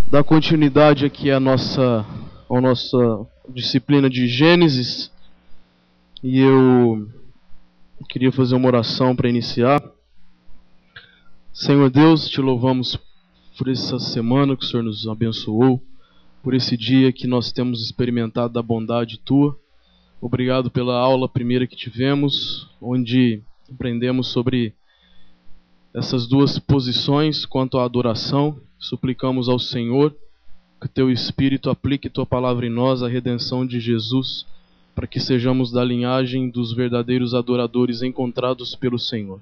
dar continuidade aqui à nossa disciplina de Gênesis. E eu queria fazer uma oração para iniciar. Senhor Deus, te louvamos por essa semana que o Senhor nos abençoou, por esse dia que nós temos experimentado da bondade Tua. Obrigado pela aula primeira que tivemos, onde aprendemos sobre essas duas posições quanto à adoração. Suplicamos ao Senhor que Teu Espírito aplique Tua palavra em nós, a redenção de Jesus, para que sejamos da linhagem dos verdadeiros adoradores encontrados pelo Senhor.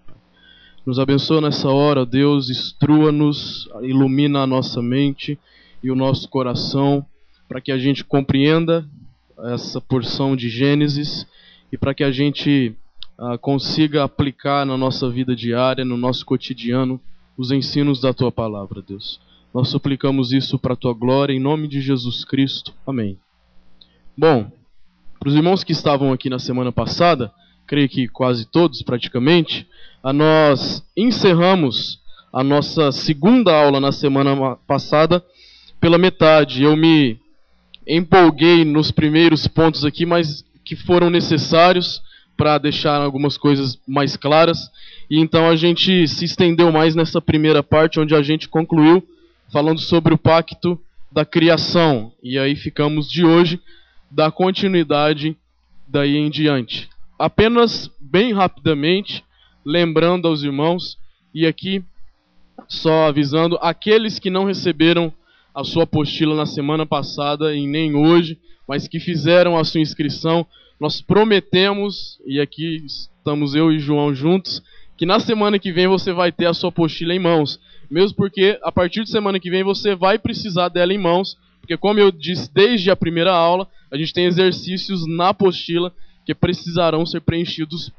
Nos abençoa nessa hora, Deus, instrua-nos, ilumina a nossa mente e o nosso coração, para que a gente compreenda essa porção de Gênesis e para que a gente consiga aplicar na nossa vida diária, no nosso cotidiano, os ensinos da Tua palavra, Deus. Nós suplicamos isso para a Tua glória, em nome de Jesus Cristo. Amém. Bom, para os irmãos que estavam aqui na semana passada, creio que quase todos praticamente, nós encerramos a nossa segunda aula na semana passada pela metade. Eu me empolguei nos primeiros pontos aqui, mas que foram necessários para deixar algumas coisas mais claras. E então a gente se estendeu mais nessa primeira parte, onde a gente concluiu falando sobre o pacto da criação. E aí ficamos de hoje, da continuidade daí em diante. Apenas bem rapidamente, lembrando aos irmãos, e aqui só avisando, aqueles que não receberam a sua apostila na semana passada e nem hoje, mas que fizeram a sua inscrição, nós prometemos, e aqui estamos eu e João juntos, que na semana que vem você vai ter a sua apostila em mãos. Mesmo porque a partir de semana que vem você vai precisar dela em mãos, porque como eu disse desde a primeira aula, a gente tem exercícios na apostila que precisarão ser preenchidos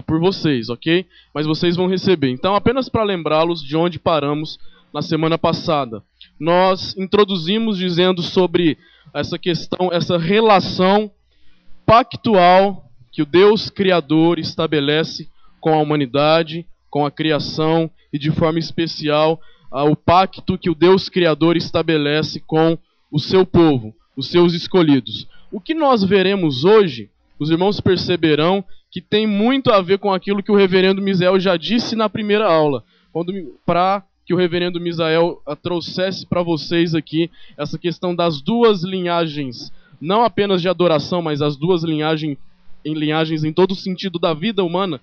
por vocês, ok? Mas vocês vão receber. Então, apenas para lembrá-los de onde paramos na semana passada. Nós introduzimos dizendo sobre essa questão, essa relação pactual que o Deus Criador estabelece com a humanidade, com a criação e de forma especial o pacto que o Deus Criador estabelece com o seu povo, os seus escolhidos. O que nós veremos hoje, os irmãos perceberão que tem muito a ver com aquilo que o reverendo Misael já disse na primeira aula, para que o reverendo Misael trouxesse para vocês aqui essa questão das duas linhagens, não apenas de adoração, mas as duas linhagens em todo o sentido da vida humana,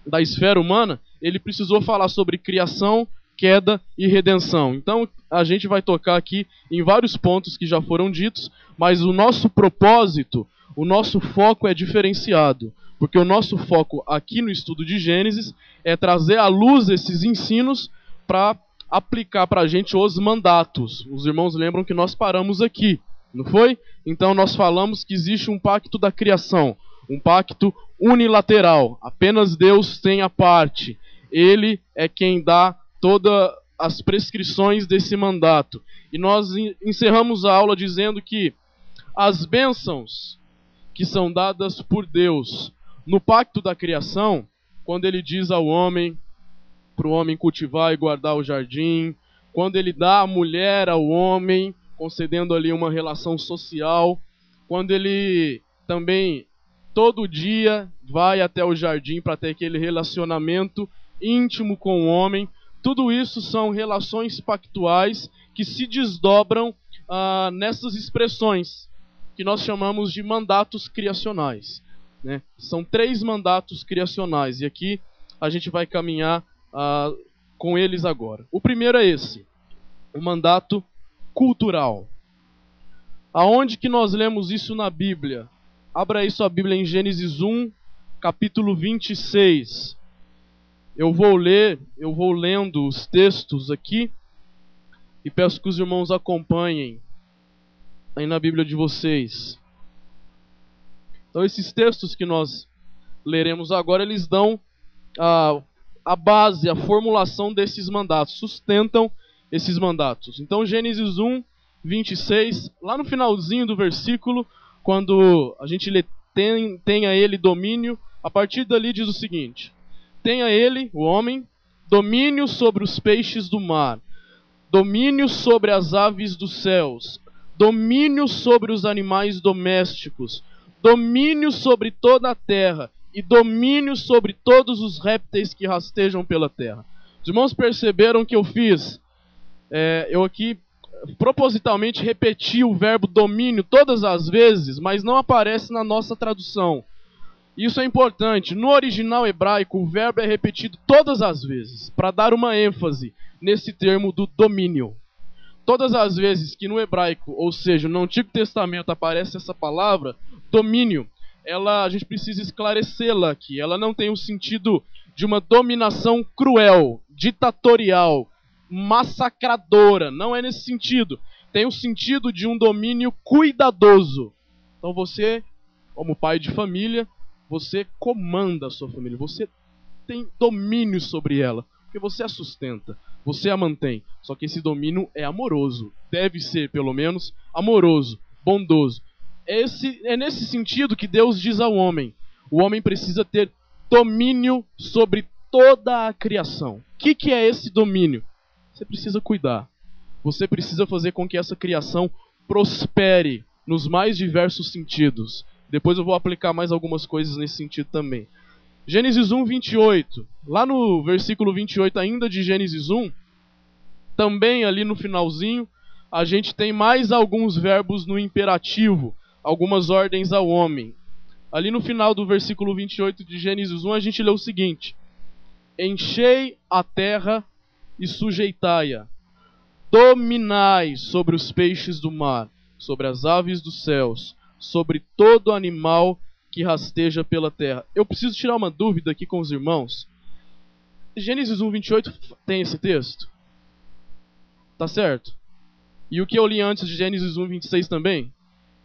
da esfera humana. Ele precisou falar sobre criação, queda e redenção. Então a gente vai tocar aqui em vários pontos que já foram ditos, mas o nosso propósito, o nosso foco é diferenciado, porque o nosso foco aqui no estudo de Gênesis é trazer à luz esses ensinos para aplicar para a gente os mandatos. Os irmãos lembram que nós paramos aqui, não foi? Então nós falamos que existe um pacto da criação, um pacto unilateral, apenas Deus tem a parte. Ele é quem dá todas as prescrições desse mandato. E nós encerramos a aula dizendo que as bênçãos que são dadas por Deus no pacto da criação, quando ele diz ao homem, para o homem cultivar e guardar o jardim, quando ele dá a mulher ao homem, concedendo ali uma relação social, quando ele também todo dia vai até o jardim para ter aquele relacionamento íntimo com o homem. Tudo isso são relações pactuais que se desdobram nessas expressões que nós chamamos de mandatos criacionais, né? São 3 mandatos criacionais e aqui a gente vai caminhar com eles agora. O primeiro é esse, o mandato cultural. Aonde que nós lemos isso na Bíblia? Abra aí sua Bíblia em Gênesis 1, capítulo 26. Eu vou lendo os textos aqui e peço que os irmãos acompanhem aí na Bíblia de vocês. Então esses textos que nós leremos agora, eles dão a base, a formulação desses mandatos, sustentam esses mandatos. Então Gênesis 1, 26, lá no finalzinho do versículo, quando a gente lê tenha ele domínio, a partir dali diz o seguinte: tenha ele, o homem, domínio sobre os peixes do mar, domínio sobre as aves dos céus, domínio sobre os animais domésticos, domínio sobre toda a terra e domínio sobre todos os répteis que rastejam pela terra. Os irmãos perceberam que eu fiz? Eu aqui propositalmente repeti o verbo domínio todas as vezes, mas não aparece na nossa tradução. Isso é importante. No original hebraico, o verbo é repetido todas as vezes, para dar uma ênfase nesse termo do domínio. Todas as vezes que no hebraico, ou seja, no Antigo Testamento, aparece essa palavra, domínio, a gente precisa esclarecê-la aqui. Ela não tem o sentido de uma dominação cruel, ditatorial, massacradora. Não é nesse sentido. Tem o sentido de um domínio cuidadoso. Então você, como pai de família, você comanda a sua família. Você tem domínio sobre ela, porque você a sustenta, você a mantém. Só que esse domínio é amoroso. Deve ser, pelo menos, amoroso, bondoso. É nesse sentido que Deus diz ao homem: o homem precisa ter domínio sobre toda a criação. O que é esse domínio? Você precisa cuidar. Você precisa fazer com que essa criação prospere nos mais diversos sentidos. Depois eu vou aplicar mais algumas coisas nesse sentido também. Gênesis 1, 28. Lá no versículo 28 ainda de Gênesis 1, também ali no finalzinho, a gente tem mais alguns verbos no imperativo, algumas ordens ao homem. Ali no final do versículo 28 de Gênesis 1, a gente lê o seguinte: enchei a terra e sujeitai-a, dominai sobre os peixes do mar, sobre as aves dos céus, sobre todo animal que rasteja pela terra. Eu preciso tirar uma dúvida aqui com os irmãos. Gênesis 1, 28 tem esse texto? Tá certo? E o que eu li antes de Gênesis 1, 26 também?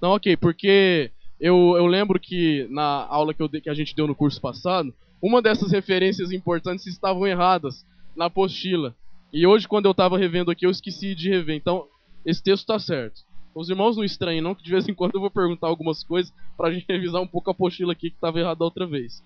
Não, ok, porque eu lembro que na aula que a gente deu no curso passado, uma dessas referências importantes estavam erradas na apostila. E hoje, quando eu estava revendo aqui, eu esqueci de rever. Então, esse texto está certo. Os irmãos não estranhem não, que de vez em quando eu vou perguntar algumas coisas para a gente revisar um pouco a apostila aqui que estava errada outra vez.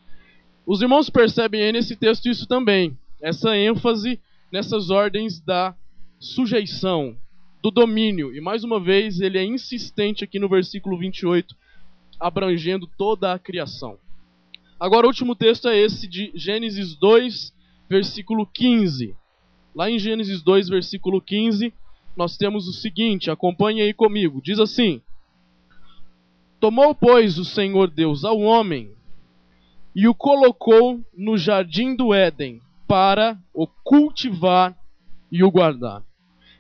Os irmãos percebem aí nesse texto isso também. Essa ênfase nessas ordens da sujeição, do domínio. E mais uma vez, ele é insistente aqui no versículo 28, abrangendo toda a criação. Agora, o último texto é esse de Gênesis 2, versículo 15. Lá em Gênesis 2, versículo 15, nós temos o seguinte, acompanhe aí comigo. Diz assim: tomou, pois, o Senhor Deus ao homem e o colocou no jardim do Éden para o cultivar e o guardar.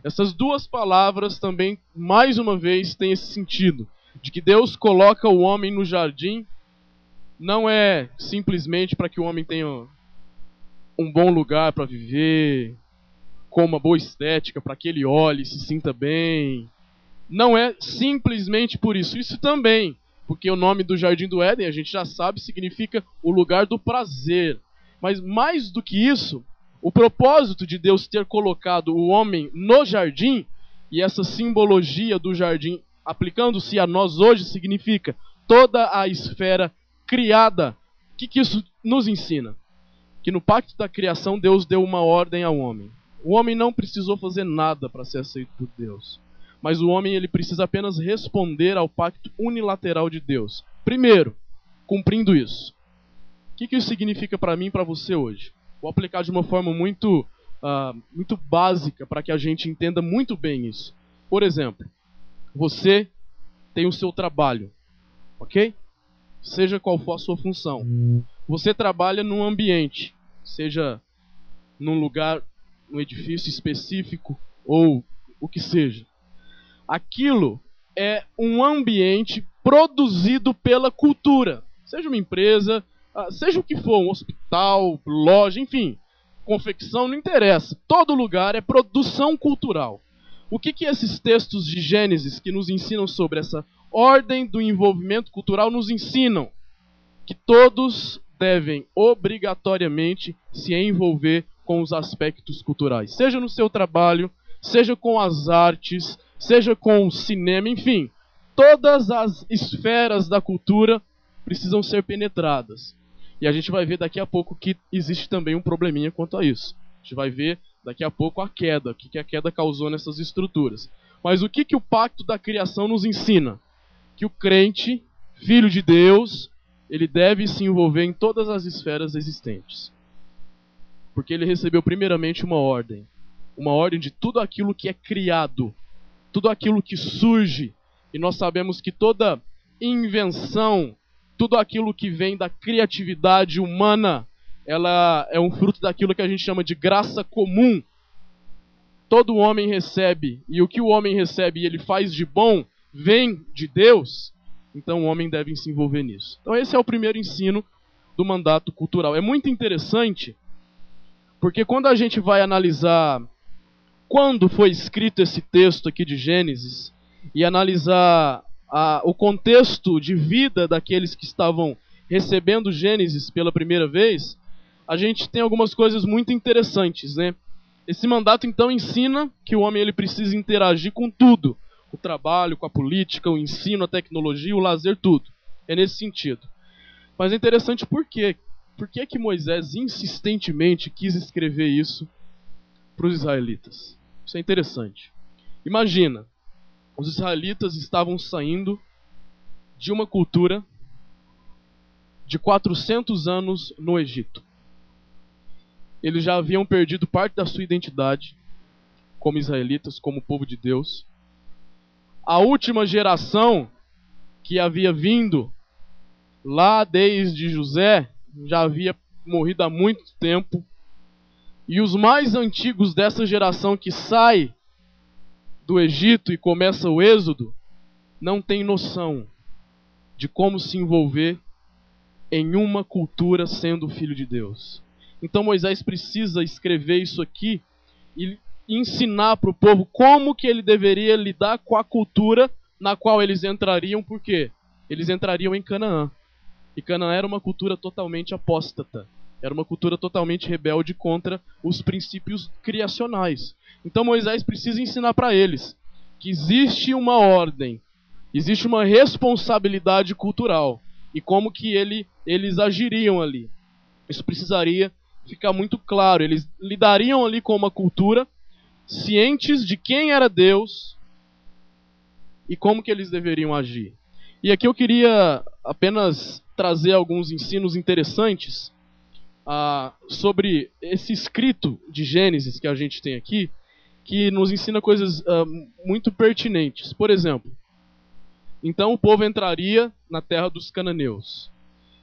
Essas duas palavras também, mais uma vez, têm esse sentido, de que Deus coloca o homem no jardim, não é simplesmente para que o homem tenha um bom lugar para viver, com uma boa estética, para que ele olhe e se sinta bem. Não é simplesmente por isso. Isso também, porque o nome do Jardim do Éden, a gente já sabe, significa o lugar do prazer. Mas mais do que isso, o propósito de Deus ter colocado o homem no jardim, e essa simbologia do jardim, aplicando-se a nós hoje, significa toda a esfera criada. O que isso nos ensina? Que no pacto da criação Deus deu uma ordem ao homem. O homem não precisou fazer nada para ser aceito por Deus. Mas o homem ele precisa apenas responder ao pacto unilateral de Deus. Primeiro, cumprindo isso. O que isso significa para mim e para você hoje? Vou aplicar de uma forma muito básica para que a gente entenda muito bem isso. Por exemplo, você tem o seu trabalho, ok? Seja qual for a sua função. Você trabalha num ambiente, seja num lugar, num edifício específico ou o que seja. Aquilo é um ambiente produzido pela cultura. Seja uma empresa, seja o que for, um hospital, loja, enfim, confecção, não interessa. Todo lugar é produção cultural. O que esses textos de Gênesis que nos ensinam sobre essa ordem do envolvimento cultural nos ensinam? Que todos devem obrigatoriamente se envolver com os aspectos culturais. Seja no seu trabalho, seja com as artes, seja com o cinema, enfim. Todas as esferas da cultura precisam ser penetradas. E a gente vai ver daqui a pouco que existe também um probleminha quanto a isso. A gente vai ver Daqui a pouco a queda, o que a queda causou nessas estruturas. Mas o que o pacto da criação nos ensina? Que o crente, filho de Deus, ele deve se envolver em todas as esferas existentes. Porque ele recebeu primeiramente uma ordem de tudo aquilo que é criado, tudo aquilo que surge. E nós sabemos que toda invenção, tudo aquilo que vem da criatividade humana, ela é um fruto daquilo que a gente chama de graça comum. Todo homem recebe, e o que o homem recebe e ele faz de bom, vem de Deus. Então o homem deve se envolver nisso. Então esse é o primeiro ensino do mandato cultural. É muito interessante, porque quando a gente vai analisar quando foi escrito esse texto aqui de Gênesis, e analisar o contexto de vida daqueles que estavam recebendo Gênesis pela primeira vez, a gente tem algumas coisas muito interessantes, né? Esse mandato então ensina que o homem ele precisa interagir com tudo, o trabalho, com a política, o ensino, a tecnologia, o lazer, tudo. É nesse sentido. Mas é interessante por quê? Por que Moisés insistentemente quis escrever isso para os israelitas? Isso é interessante. Imagina, os israelitas estavam saindo de uma cultura de 400 anos no Egito. Eles já haviam perdido parte da sua identidade como israelitas, como povo de Deus. A última geração que havia vindo lá desde José já havia morrido há muito tempo. E os mais antigos dessa geração que sai do Egito e começa o êxodo não tem noção de como se envolver em uma cultura sendo filho de Deus. Então Moisés precisa escrever isso aqui e ensinar para o povo como que ele deveria lidar com a cultura na qual eles entrariam, porque eles entrariam em Canaã. E Canaã era uma cultura totalmente apóstata. Era uma cultura totalmente rebelde contra os princípios criacionais. Então Moisés precisa ensinar para eles que existe uma ordem, existe uma responsabilidade cultural. E como que eles agiriam ali. Isso precisaria ficar muito claro. Eles lidariam ali com uma cultura, cientes de quem era Deus e como que eles deveriam agir. E aqui eu queria apenas trazer alguns ensinos interessantes sobre esse escrito de Gênesis que a gente tem aqui, que nos ensina coisas muito pertinentes. Por exemplo, então o povo entraria na terra dos cananeus.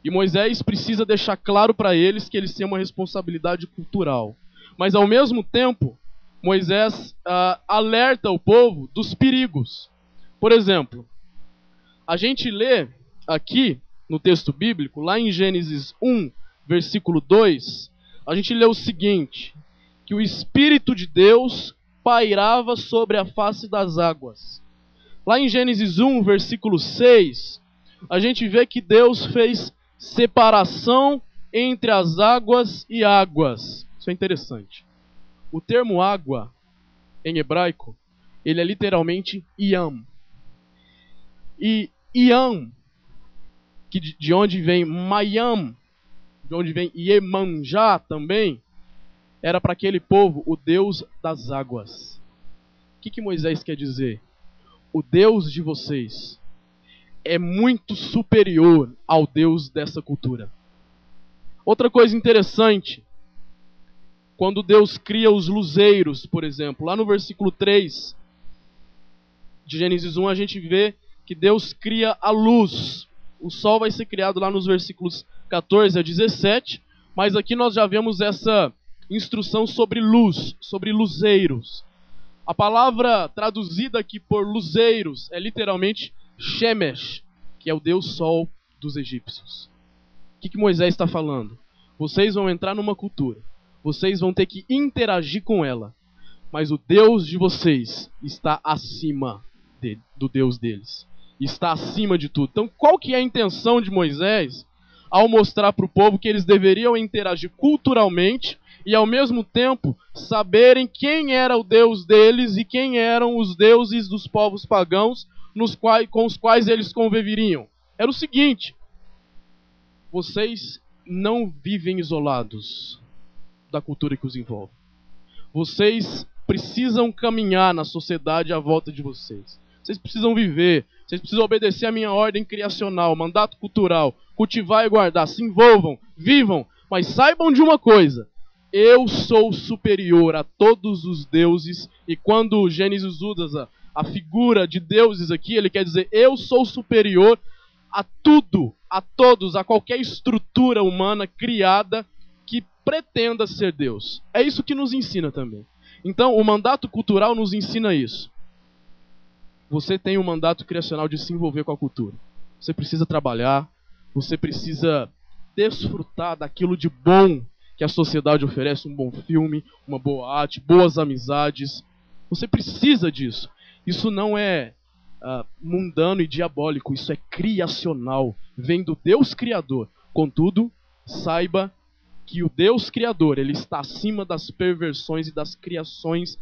E Moisés precisa deixar claro para eles que eles têm uma responsabilidade cultural. Mas ao mesmo tempo, Moisés alerta o povo dos perigos. Por exemplo, a gente lê aqui no texto bíblico, lá em Gênesis 1, versículo 2, a gente lê o seguinte: que o Espírito de Deus pairava sobre a face das águas. Lá em Gênesis 1, versículo 6, a gente vê que Deus fez separação entre as águas e águas. Isso é interessante. O termo água, em hebraico, ele é literalmente Yam. E Yam, de onde vem Mayam, de onde vem Iemanjá também, era para aquele povo o Deus das águas. O que Moisés quer dizer? O Deus de vocês é muito superior ao Deus dessa cultura. Outra coisa interessante, quando Deus cria os luzeiros, por exemplo, lá no versículo 3 de Gênesis 1, a gente vê que Deus cria a luz. O sol vai ser criado lá nos versículos 14 a 17, mas aqui nós já vemos essa instrução sobre luz, sobre luzeiros. A palavra traduzida aqui por luzeiros é literalmente Shemesh, que é o Deus Sol dos egípcios. O que Moisés está falando? Vocês vão entrar numa cultura, vocês vão ter que interagir com ela, mas o Deus de vocês está acima do Deus deles. Está acima de tudo. Então qual que é a intenção de Moisés ao mostrar para o povo que eles deveriam interagir culturalmente e ao mesmo tempo saberem quem era o Deus deles e quem eram os deuses dos povos pagãos com os quais eles conviveriam? Era o seguinte: vocês não vivem isolados da cultura que os envolve. Vocês precisam caminhar na sociedade à volta de vocês. Vocês precisam viver. Vocês precisam obedecer à minha ordem criacional, mandato cultural, cultivar e guardar. Se envolvam, vivam, mas saibam de uma coisa: eu sou superior a todos os deuses. E quando Gênesis usa a figura de deuses aqui, ele quer dizer: eu sou superior a tudo, a todos, a qualquer estrutura humana criada que pretenda ser Deus. É isso que nos ensina também. Então, o mandato cultural nos ensina isso. Você tem um mandato criacional de se envolver com a cultura. Você precisa trabalhar, você precisa desfrutar daquilo de bom que a sociedade oferece, um bom filme, uma boa arte, boas amizades. Você precisa disso. Isso não é mundano e diabólico, isso é criacional, vem do Deus Criador. Contudo, saiba que o Deus Criador, ele está acima das perversões e das criações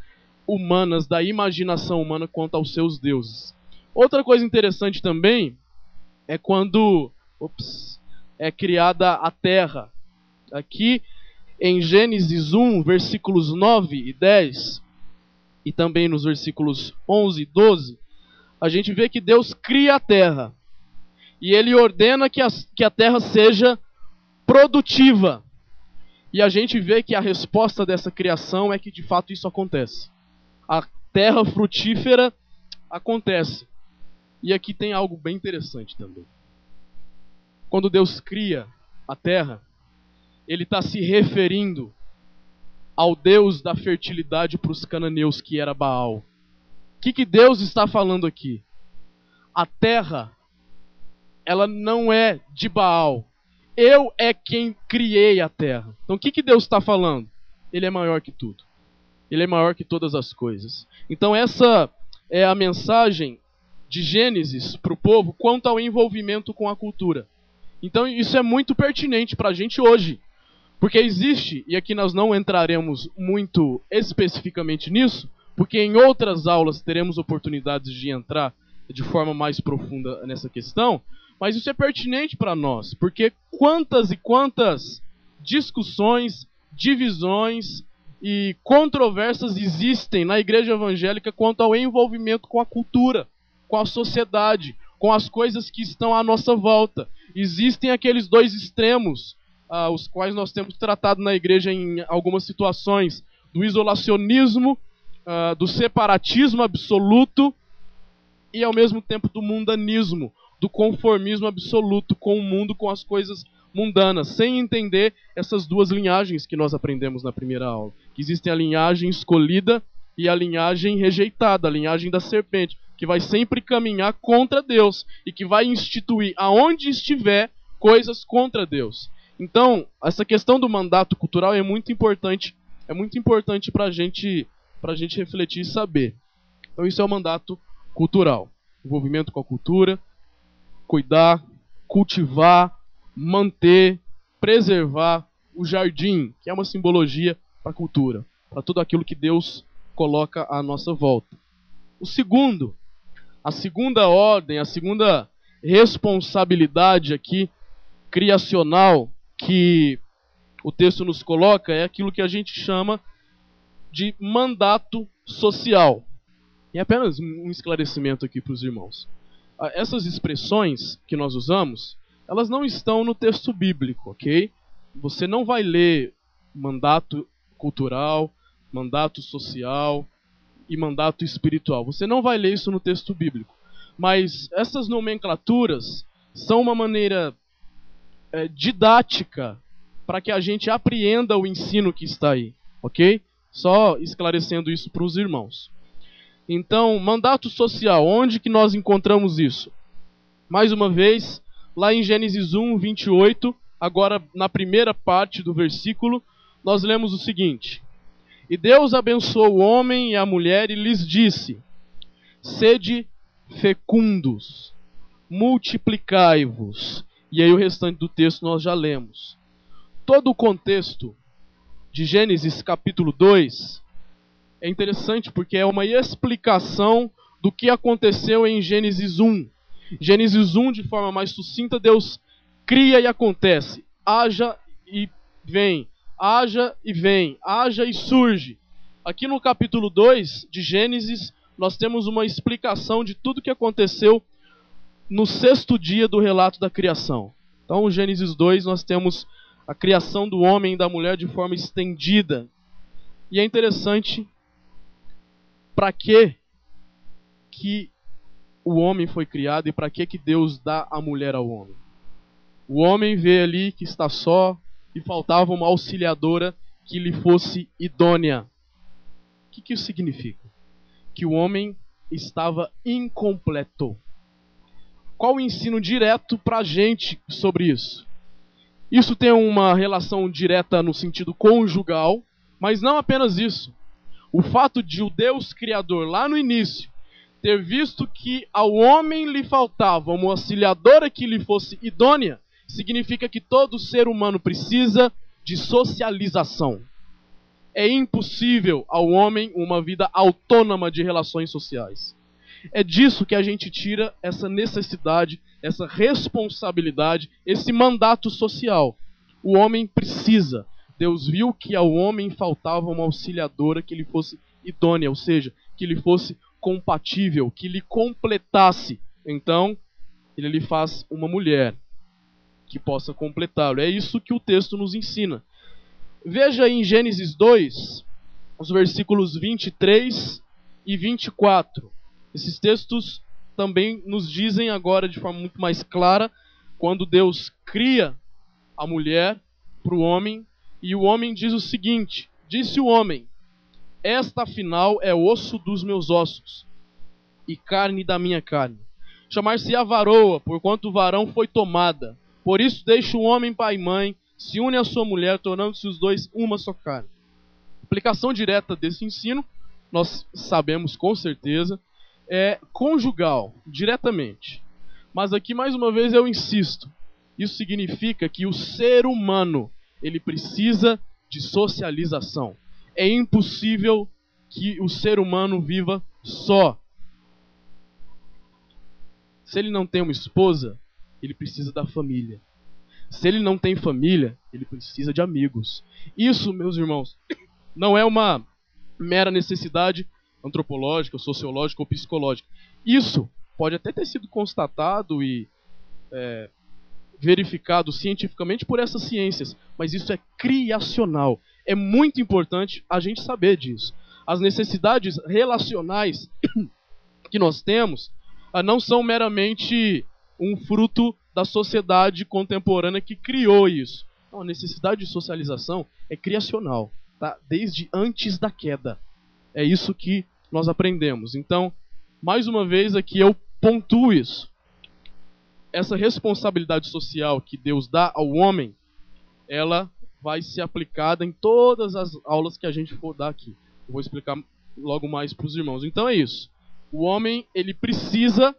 humanas, da imaginação humana quanto aos seus deuses. Outra coisa interessante também é quando é criada a terra. Aqui em Gênesis 1, versículos 9 e 10, e também nos versículos 11 e 12, a gente vê que Deus cria a terra. E Ele ordena que a terra seja produtiva. E a gente vê que a resposta dessa criação é que de fato isso acontece. A terra frutífera acontece. E aqui tem algo bem interessante também. Quando Deus cria a terra, Ele está se referindo ao Deus da fertilidade para os cananeus, que era Baal. O que Deus está falando aqui? A terra, ela não é de Baal. Eu é quem criei a terra. Então o que Deus está falando? Ele é maior que tudo. Ele é maior que todas as coisas. Então essa é a mensagem de Gênesis para o povo quanto ao envolvimento com a cultura. Então isso é muito pertinente para a gente hoje. Porque existe, e aqui nós não entraremos muito especificamente nisso, porque em outras aulas teremos oportunidades de entrar de forma mais profunda nessa questão, mas isso é pertinente para nós, porque quantas e quantas discussões, divisões e controvérsias existem na igreja evangélica quanto ao envolvimento com a cultura, com a sociedade, com as coisas que estão à nossa volta. Existem aqueles dois extremos, os quais nós temos tratado na igreja em algumas situações, do isolacionismo, do separatismo absoluto e ao mesmo tempo do mundanismo, do conformismo absoluto com o mundo, com as coisas mundanas, sem entender essas duas linhagens que nós aprendemos na primeira aula. Que existe a linhagem escolhida e a linhagem rejeitada, a linhagem da serpente, que vai sempre caminhar contra Deus e que vai instituir, aonde estiver, coisas contra Deus. Então, essa questão do mandato cultural é muito importante para a gente refletir e saber. Então isso é o mandato cultural. Envolvimento com a cultura, cuidar, cultivar, manter, preservar o jardim, que é uma simbologia para a cultura, para tudo aquilo que Deus coloca à nossa volta. A segunda ordem, a segunda responsabilidade aqui, criacional, que o texto nos coloca, é aquilo que a gente chama de mandato social. E apenas um esclarecimento aqui para os irmãos. Essas expressões que nós usamos, elas não estão no texto bíblico, ok? Você não vai ler mandato cultural, mandato social e mandato espiritual. Você não vai ler isso no texto bíblico. Mas essas nomenclaturas são uma maneira didática para que a gente apreenda o ensino que está aí, ok? Só esclarecendo isso para os irmãos. Então, mandato social, onde que nós encontramos isso? Mais uma vez, lá em Gênesis 1, 28, agora na primeira parte do versículo, nós lemos o seguinte: E Deus abençoou o homem e a mulher e lhes disse: Sede fecundos, multiplicai-vos. E aí o restante do texto nós já lemos. Todo o contexto de Gênesis capítulo 2 é interessante porque é uma explicação do que aconteceu em Gênesis 1. Gênesis 1, de forma mais sucinta, Deus cria e acontece. Haja e vem, haja e vem, haja e surge. Aqui no capítulo 2 de Gênesis, nós temos uma explicação de tudo que aconteceu no sexto dia do relato da criação. Então, no Gênesis 2, nós temos a criação do homem e da mulher de forma estendida. E é interessante para que o homem foi criado e para que Deus dá a mulher ao homem. O homem vê ali que está só e faltava uma auxiliadora que lhe fosse idônea. O que isso significa? Que o homem estava incompleto. Qual o ensino direto para a gente sobre isso? Isso tem uma relação direta no sentido conjugal, mas não apenas isso. O fato de o Deus Criador, lá no início, ter visto que ao homem lhe faltava uma auxiliadora que lhe fosse idônea, significa que todo ser humano precisa de socialização. É impossível ao homem uma vida autônoma de relações sociais. É disso que a gente tira essa necessidade, essa responsabilidade, esse mandato social. O homem precisa. Deus viu que ao homem faltava uma auxiliadora que lhe fosse idônea, ou seja, que lhe fosse compatível, que lhe completasse. Então, ele lhe faz uma mulher que possa completá-lo. É isso que o texto nos ensina. Veja em Gênesis 2, os versículos 23 e 24. Esses textos também nos dizem agora de forma muito mais clara, quando Deus cria a mulher para o homem, e o homem diz o seguinte: disse o homem, esta afinal é osso dos meus ossos, e carne da minha carne. Chamar-se-á varoa, porquanto o varão foi tomada. Por isso deixa o homem pai e mãe, se une à sua mulher, tornando-se os dois uma só carne. Aplicação direta desse ensino, nós sabemos com certeza, é conjugal, diretamente. Mas aqui, mais uma vez, eu insisto. Isso significa que o ser humano, ele precisa de socialização. É impossível que o ser humano viva só. Se ele não tem uma esposa, ele precisa da família. Se ele não tem família, ele precisa de amigos. Isso, meus irmãos, não é uma mera necessidade antropológica, sociológica ou psicológica. Isso pode até ter sido constatado e verificado cientificamente por essas ciências, mas isso é criacional. É muito importante a gente saber disso. As necessidades relacionais que nós temos não são meramente um fruto da sociedade contemporânea que criou isso. Não, a necessidade de socialização é criacional, tá? Desde antes da queda. É isso que nós aprendemos. Então, mais uma vez aqui eu pontuo isso. Essa responsabilidade social que Deus dá ao homem, ela vai ser aplicada em todas as aulas que a gente for dar aqui. Eu vou explicar logo mais para os irmãos. Então é isso. O homem, ele precisa,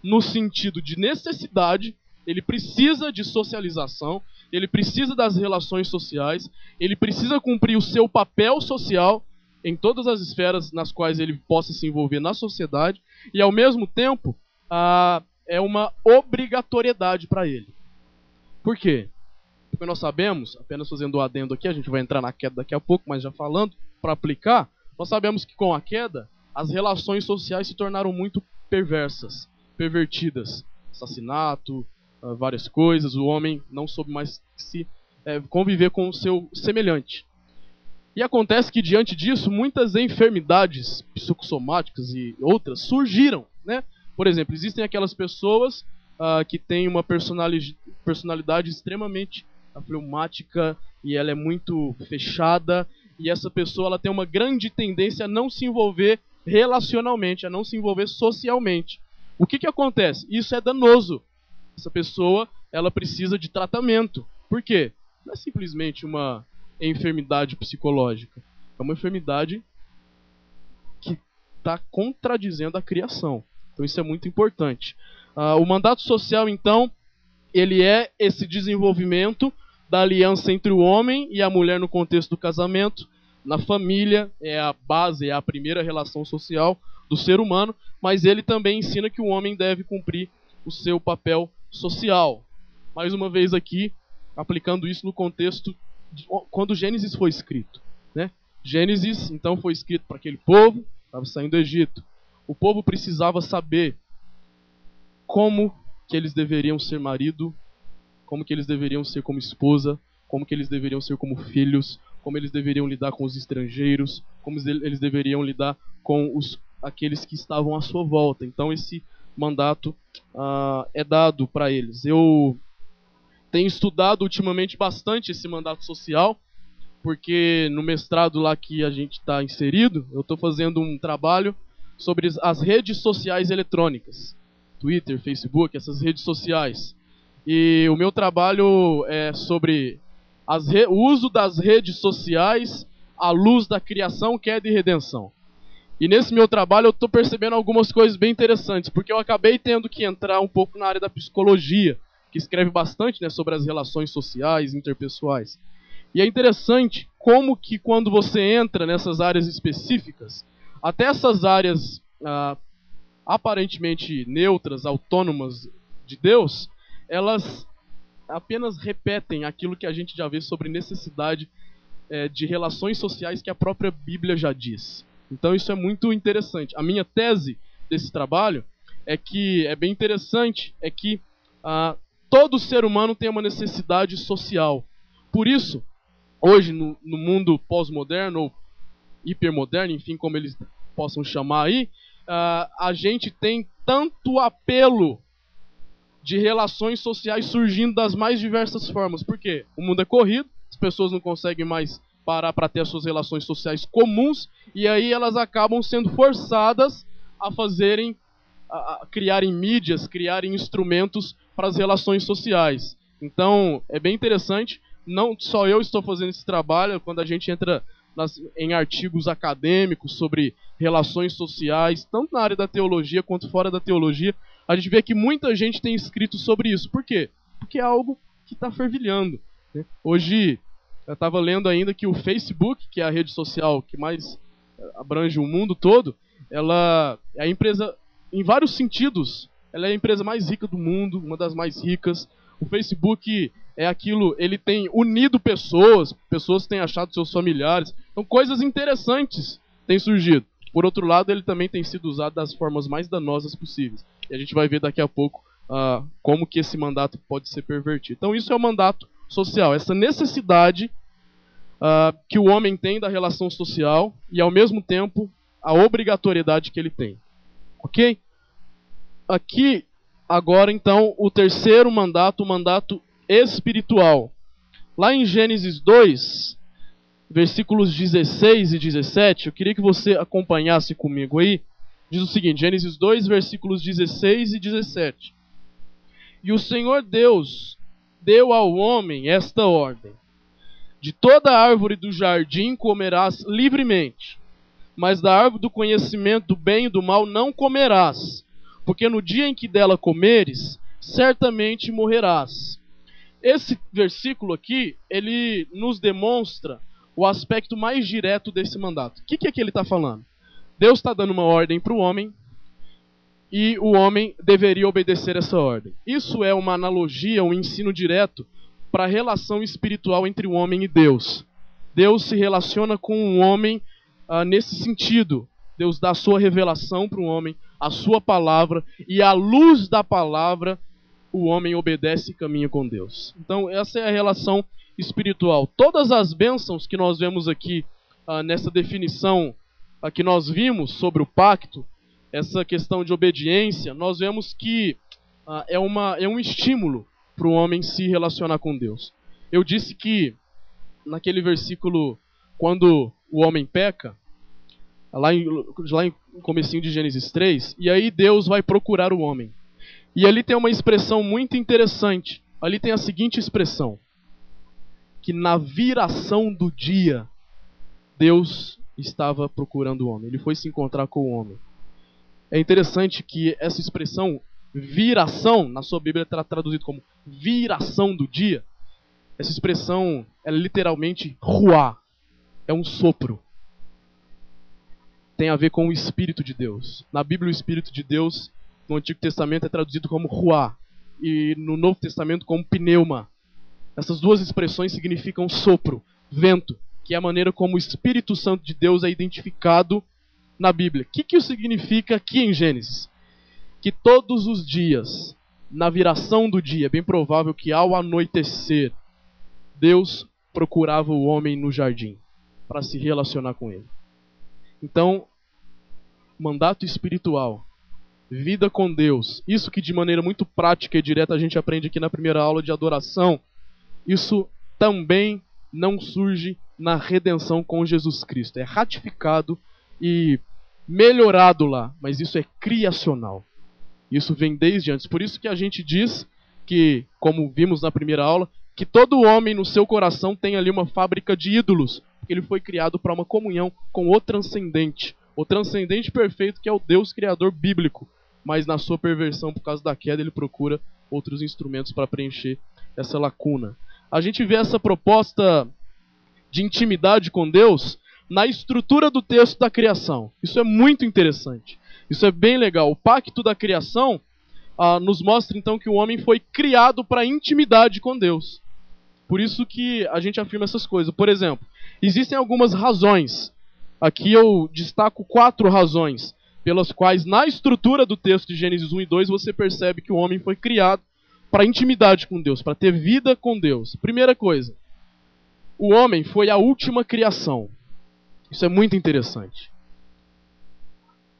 no sentido de necessidade, ele precisa de socialização, ele precisa das relações sociais, ele precisa cumprir o seu papel social em todas as esferas nas quais ele possa se envolver na sociedade, e ao mesmo tempo é uma obrigatoriedade para ele. Por quê? Porque nós sabemos, apenas fazendo o adendo aqui, a gente vai entrar na queda daqui a pouco, mas já falando, para aplicar, nós sabemos que com a queda, as relações sociais se tornaram muito perversas, pervertidas. Assassinato, várias coisas, o homem não soube mais se conviver com o seu semelhante. E acontece que diante disso, muitas enfermidades psicossomáticas e outras surgiram, né? Por exemplo, existem aquelas pessoas que têm uma personalidade extremamente fleumática e ela é muito fechada, e essa pessoa ela tem uma grande tendência a não se envolver relacionalmente, a não se envolver socialmente. O que acontece? Isso é danoso. Essa pessoa ela precisa de tratamento. Por quê? Não é simplesmente uma enfermidade psicológica. É uma enfermidade que está contradizendo a criação. Então isso é muito importante. O mandato social, então, ele é esse desenvolvimento da aliança entre o homem e a mulher no contexto do casamento. Na família é a base, é a primeira relação social do ser humano, mas ele também ensina que o homem deve cumprir o seu papel social. Mais uma vez aqui, aplicando isso no contexto de quando Gênesis foi escrito, né? Gênesis, então, foi escrito para aquele povo que estava saindo do Egito. O povo precisava saber como que eles deveriam ser marido, como que eles deveriam ser como esposa, como que eles deveriam ser como filhos, como eles deveriam lidar com os estrangeiros, como eles deveriam lidar com aqueles que estavam à sua volta. Então esse mandato é dado para eles. Eu tenho estudado ultimamente bastante esse mandato social, porque no mestrado lá que a gente está inserido, eu estou fazendo um trabalho sobre as redes sociais eletrônicas. Twitter, Facebook, essas redes sociais. E o meu trabalho é sobre o uso das redes sociais à luz da criação, queda e redenção. E nesse meu trabalho eu estou percebendo algumas coisas bem interessantes, porque eu acabei tendo que entrar um pouco na área da psicologia, que escreve bastante, né, sobre as relações sociais, interpessoais. E é interessante como que quando você entra nessas áreas específicas, até essas áreas aparentemente neutras, autônomas de Deus, elas apenas repetem aquilo que a gente já vê sobre necessidade de relações sociais que a própria Bíblia já diz. Então isso é muito interessante. A minha tese desse trabalho é bem interessante, é que todo ser humano tem uma necessidade social. Por isso, hoje no mundo pós-moderno ou hipermoderno, enfim, como eles possam chamar aí, a gente tem tanto apelo de relações sociais surgindo das mais diversas formas. Por quê? O mundo é corrido, as pessoas não conseguem mais parar para ter as suas relações sociais comuns, e aí elas acabam sendo forçadas a criarem mídias, criarem instrumentos para as relações sociais. Então, é bem interessante. Não só eu estou fazendo esse trabalho, quando a gente entra em artigos acadêmicos sobre relações sociais, tanto na área da teologia quanto fora da teologia, a gente vê que muita gente tem escrito sobre isso. Por quê? Porque é algo que está fervilhando, né? Hoje, eu estava lendo ainda que o Facebook, que é a rede social que mais abrange o mundo todo, ela é a empresa, em vários sentidos, ela é a empresa mais rica do mundo, uma das mais ricas. O Facebook ele tem unido pessoas têm achado seus familiares. Então coisas interessantes têm surgido. Por outro lado, ele também tem sido usado das formas mais danosas possíveis. E a gente vai ver daqui a pouco como que esse mandato pode ser pervertido. Então isso é o mandato social, essa necessidade que o homem tem da relação social e ao mesmo tempo a obrigatoriedade que ele tem. Ok? Aqui, agora então, o terceiro mandato, o mandato espiritual. Lá em Gênesis 2, versículos 16 e 17, eu queria que você acompanhasse comigo aí. Diz o seguinte, Gênesis 2, versículos 16 e 17. E o Senhor Deus deu ao homem esta ordem: de toda árvore do jardim comerás livremente, mas da árvore do conhecimento do bem e do mal não comerás, porque no dia em que dela comeres, certamente morrerás. Esse versículo aqui, ele nos demonstra o aspecto mais direto desse mandato. O que é que ele está falando? Deus está dando uma ordem para o homem, e o homem deveria obedecer essa ordem. Isso é uma analogia, um ensino direto para a relação espiritual entre o homem e Deus. Deus se relaciona com o homem nesse sentido. Deus dá a sua revelação para o homem, a sua palavra, e à luz da palavra, o homem obedece e caminha com Deus. Então essa é a relação espiritual. Todas as bênçãos que nós vemos aqui nessa definição que nós vimos sobre o pacto, essa questão de obediência, nós vemos que é um estímulo para o homem se relacionar com Deus. Eu disse que naquele versículo, quando o homem peca, lá em comecinho de Gênesis 3, e aí Deus vai procurar o homem. E ali tem uma expressão muito interessante. Ali tem a seguinte expressão: que na viração do dia, Deus estava procurando o homem. Ele foi se encontrar com o homem. É interessante que essa expressão, viração, na sua Bíblia está traduzido como viração do dia. Essa expressão é literalmente ruá. É um sopro. Tem a ver com o Espírito de Deus. Na Bíblia, o Espírito de Deus, no Antigo Testamento, é traduzido como ruá. E no Novo Testamento, como pneuma. Essas duas expressões significam sopro, vento. que é a maneira como o Espírito Santo de Deus é identificado na Bíblia. O que isso significa aqui em Gênesis? Que todos os dias, na viração do dia, é bem provável que ao anoitecer, Deus procurava o homem no jardim para se relacionar com ele. Então, mandato espiritual, vida com Deus, isso que de maneira muito prática e direta a gente aprende aqui na primeira aula de adoração, isso também não surge na redenção com Jesus Cristo. É ratificado e melhorado lá, mas isso é criacional. Isso vem desde antes. Por isso que a gente diz que, como vimos na primeira aula, que todo homem no seu coração tem ali uma fábrica de ídolos, porque ele foi criado para uma comunhão com o transcendente perfeito, que é o Deus Criador bíblico. Mas na sua perversão, por causa da queda, ele procura outros instrumentos para preencher essa lacuna. A gente vê essa proposta de intimidade com Deus na estrutura do texto da criação. Isso é muito interessante. Isso é bem legal. O pacto da criação nos mostra então que o homem foi criado para intimidade com Deus. Por isso que a gente afirma essas coisas. Por exemplo, existem algumas razões. Aqui eu destaco 4 razões pelas quais na estrutura do texto de Gênesis 1 e 2 você percebe que o homem foi criado para intimidade com Deus, para ter vida com Deus. Primeira coisa, o homem foi a última criação. Isso é muito interessante.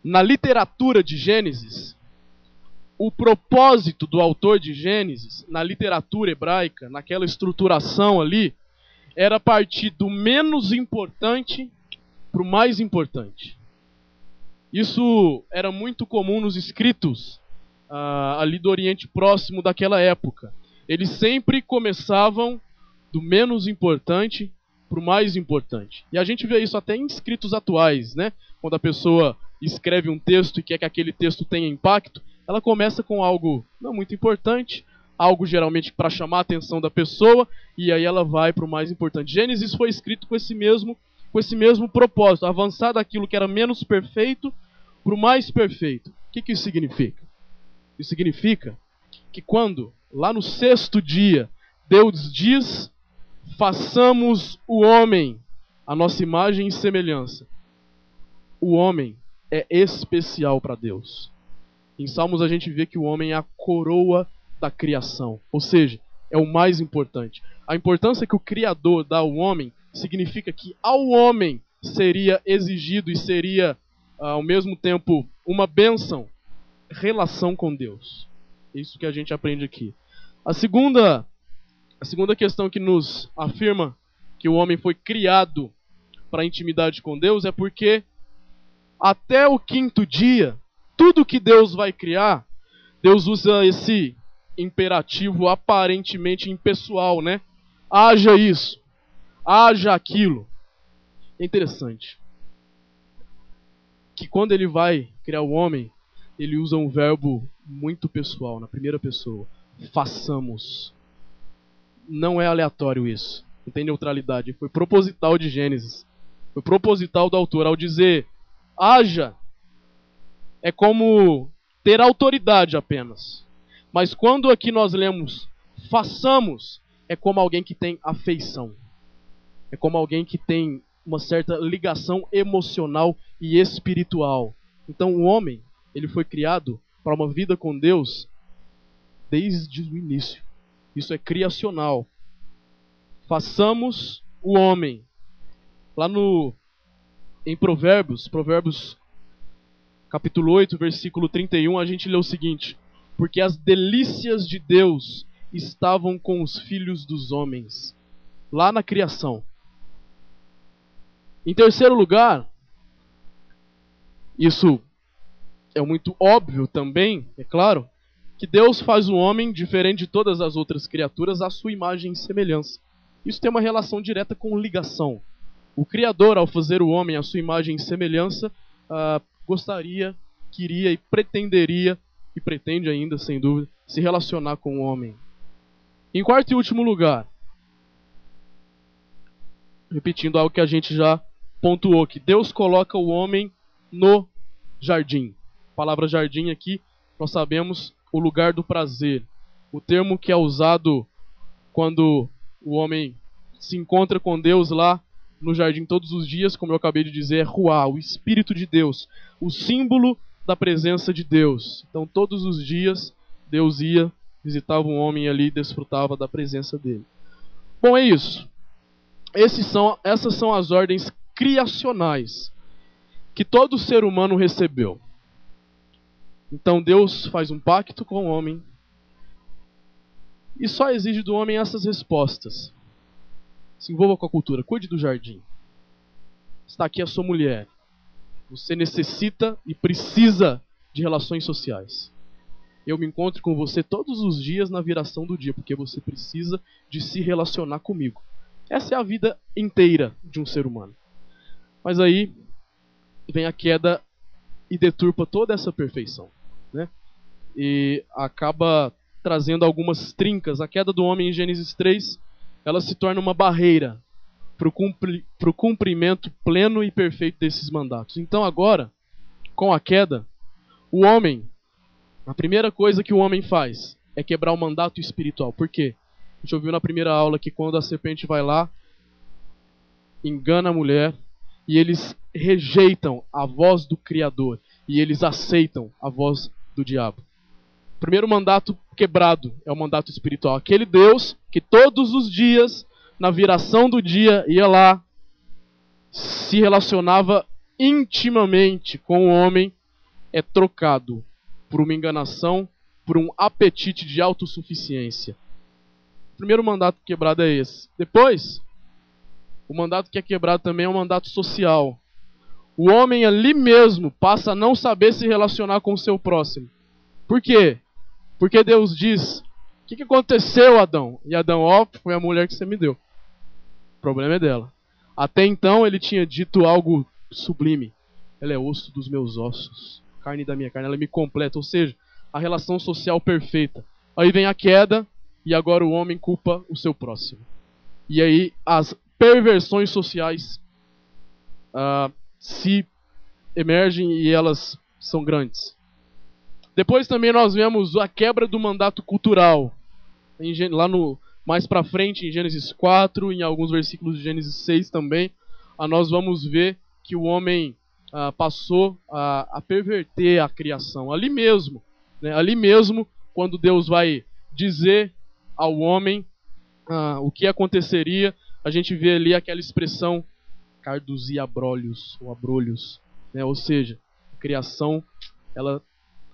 Na literatura de Gênesis, o propósito do autor de Gênesis, na literatura hebraica, naquela estruturação ali, era partir do menos importante para o mais importante. Isso era muito comum nos escritos ali do Oriente Próximo daquela época. Eles sempre começavam do menos importante para o mais importante. E a gente vê isso até em escritos atuais, né? Quando a pessoa escreve um texto e quer que aquele texto tenha impacto, ela começa com algo não muito importante, algo geralmente para chamar a atenção da pessoa, e aí ela vai para o mais importante. Gênesis foi escrito com esse mesmo propósito, avançar daquilo que era menos perfeito para o mais perfeito. O que isso significa? Isso significa que quando, lá no 6º dia, Deus diz: façamos o homem a nossa imagem e semelhança. O homem é especial para Deus. Em Salmos a gente vê que o homem é a coroa da criação, ou seja, é o mais importante. A importância que o Criador dá ao homem significa que ao homem seria exigido e seria, ao mesmo tempo, uma bênção, relação com Deus. É isso que a gente aprende aqui. A segunda questão que nos afirma que o homem foi criado para a intimidade com Deus é porque até o 5º dia, tudo que Deus vai criar, Deus usa esse imperativo aparentemente impessoal, né? Haja isso, haja aquilo. É interessante que quando ele vai criar o homem, ele usa um verbo muito pessoal, na primeira pessoa. Façamos. Não é aleatório isso. Não tem neutralidade. Foi proposital de Gênesis. Foi proposital do autor. Ao dizer haja, é como ter autoridade apenas. Mas quando aqui nós lemos façamos, é como alguém que tem afeição. É como alguém que tem uma certa ligação emocional e espiritual. Então o homem, ele foi criado para uma vida com Deus desde o início. Isso é criacional. Façamos o homem. Lá em Provérbios capítulo 8, versículo 31, a gente lê o seguinte: porque as delícias de Deus estavam com os filhos dos homens. Lá na criação. Em terceiro lugar, isso é muito óbvio também, é claro, que Deus faz o homem, diferente de todas as outras criaturas, à sua imagem e semelhança. Isso tem uma relação direta com ligação. O Criador, ao fazer o homem à sua imagem e semelhança, gostaria, queria e pretenderia, e pretende ainda, sem dúvida, se relacionar com o homem. Em quarto e último lugar, repetindo algo que a gente já pontuou, que Deus coloca o homem no jardim. A palavra jardim aqui, nós sabemos, o lugar do prazer. O termo que é usado quando o homem se encontra com Deus lá no jardim todos os dias, como eu acabei de dizer, é Ruá, o Espírito de Deus, o símbolo da presença de Deus. Então todos os dias Deus ia, visitava um homem ali e desfrutava da presença dele. Bom, é isso. Essas são as ordens criacionais que todo ser humano recebeu. Então Deus faz um pacto com o homem e só exige do homem essas respostas. Se envolva com a cultura, cuide do jardim. Está aqui a sua mulher. Você necessita e precisa de relações sociais. Eu me encontro com você todos os dias na viração do dia, porque você precisa de se relacionar comigo. Essa é a vida inteira de um ser humano. Mas aí vem a queda e deturpa toda essa perfeição, né? E acaba trazendo algumas trincas. A queda do homem em Gênesis 3, ela se torna uma barreira para o cumprimento pleno e perfeito desses mandatos. Então agora, com a queda, o homem, a primeira coisa que o homem faz é quebrar o mandato espiritual. Por quê? A gente ouviu na primeira aula que quando a serpente vai lá, engana a mulher, e eles rejeitam a voz do Criador, e eles aceitam a voz do diabo. O primeiro mandato quebrado é o mandato espiritual. Aquele Deus que todos os dias, na viração do dia, ia lá, se relacionava intimamente com o homem, é trocado por uma enganação, por um apetite de autossuficiência. O primeiro mandato quebrado é esse. Depois, o mandato que é quebrado também é um mandato social. O homem ali mesmo passa a não saber se relacionar com o seu próximo. Por quê? Porque Deus diz: o que aconteceu, Adão? E Adão, foi a mulher que você me deu. O problema é dela. Até então ele tinha dito algo sublime. Ela é osso dos meus ossos, carne da minha carne, ela me completa. Ou seja, a relação social perfeita. Aí vem a queda e agora o homem culpa o seu próximo. E aí as perversões sociais se emergem e elas são grandes. Depois também nós vemos a quebra do mandato cultural. Lá mais para frente, em Gênesis 4, em alguns versículos de Gênesis 6 também, nós vamos ver que o homem passou a perverter a criação. Ali mesmo, né? Ali mesmo, quando Deus vai dizer ao homem o que aconteceria, a gente vê ali aquela expressão cardos e abrolhos, ou abrolhos, né? Ou seja, a criação ela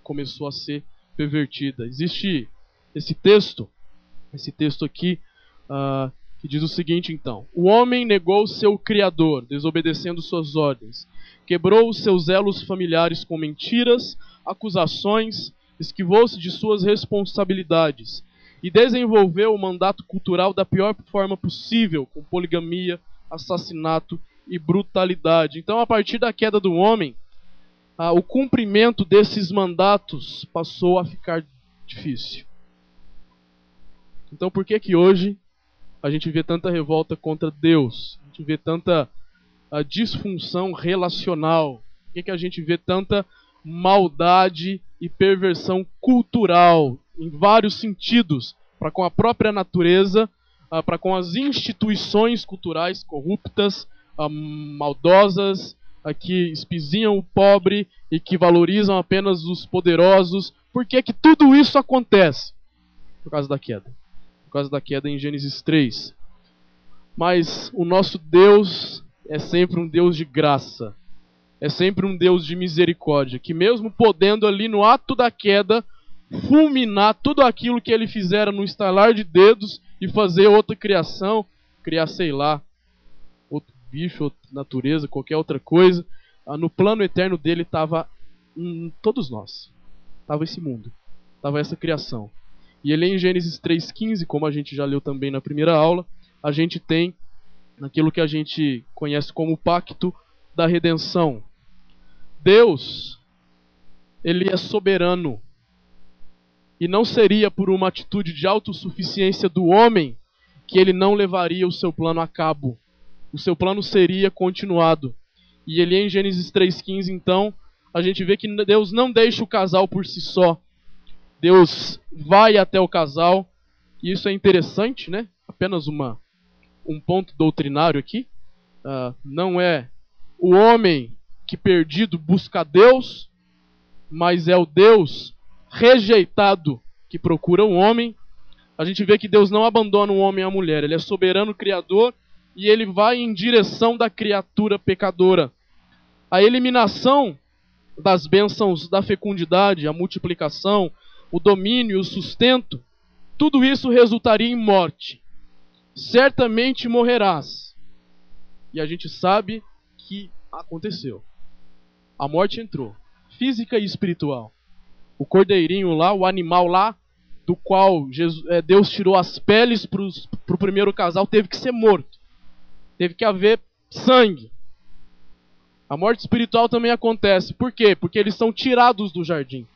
começou a ser pervertida. Existe esse texto aqui, que diz o seguinte então: o homem negou seu Criador, desobedecendo suas ordens, quebrou os seus elos familiares com mentiras, acusações, esquivou-se de suas responsabilidades e desenvolveu o mandato cultural da pior forma possível, com poligamia, assassinato e brutalidade. Então, a partir da queda do homem, o cumprimento desses mandatos passou a ficar difícil. Então por que hoje a gente vê tanta revolta contra Deus? A gente vê tanta disfunção relacional? Por que a gente vê tanta maldade e perversão cultural em vários sentidos, para com a própria natureza, para com as instituições culturais corruptas, maldosas, que espizinham o pobre e que valorizam apenas os poderosos? Por que tudo isso acontece? Por causa da queda. Por causa da queda em Gênesis 3. Mas o nosso Deus é sempre um Deus de graça. É sempre um Deus de misericórdia, que mesmo podendo ali no ato da queda fulminar tudo aquilo que ele fizera no estalar de dedos e fazer outra criação, criar, sei lá, outro bicho, outra natureza, qualquer outra coisa, no plano eterno dele estava todos nós. Estava esse mundo, estava essa criação. E ele em Gênesis 3,15, como a gente já leu também na primeira aula, a gente tem aquilo que a gente conhece como o pacto da redenção. Deus, ele é soberano. E não seria por uma atitude de autossuficiência do homem que ele não levaria o seu plano a cabo. O seu plano seria continuado. E ele em Gênesis 3,15, então, a gente vê que Deus não deixa o casal por si só. Deus vai até o casal, e isso é interessante, né? Apenas um ponto doutrinário aqui. não é o homem que perdido busca Deus, mas é o Deus rejeitado que procura o homem. A gente vê que Deus não abandona o homem e a mulher. Ele é soberano criador e ele vai em direção da criatura pecadora. A eliminação das bênçãos da fecundidade, a multiplicação, o domínio, o sustento, tudo isso resultaria em morte. Certamente morrerás. E a gente sabe que aconteceu. A morte entrou, física e espiritual. O cordeirinho lá, o animal lá, do qual Deus tirou as peles para o primeiro casal, teve que ser morto. Teve que haver sangue. A morte espiritual também acontece. Por quê? Porque eles são tirados do jardim.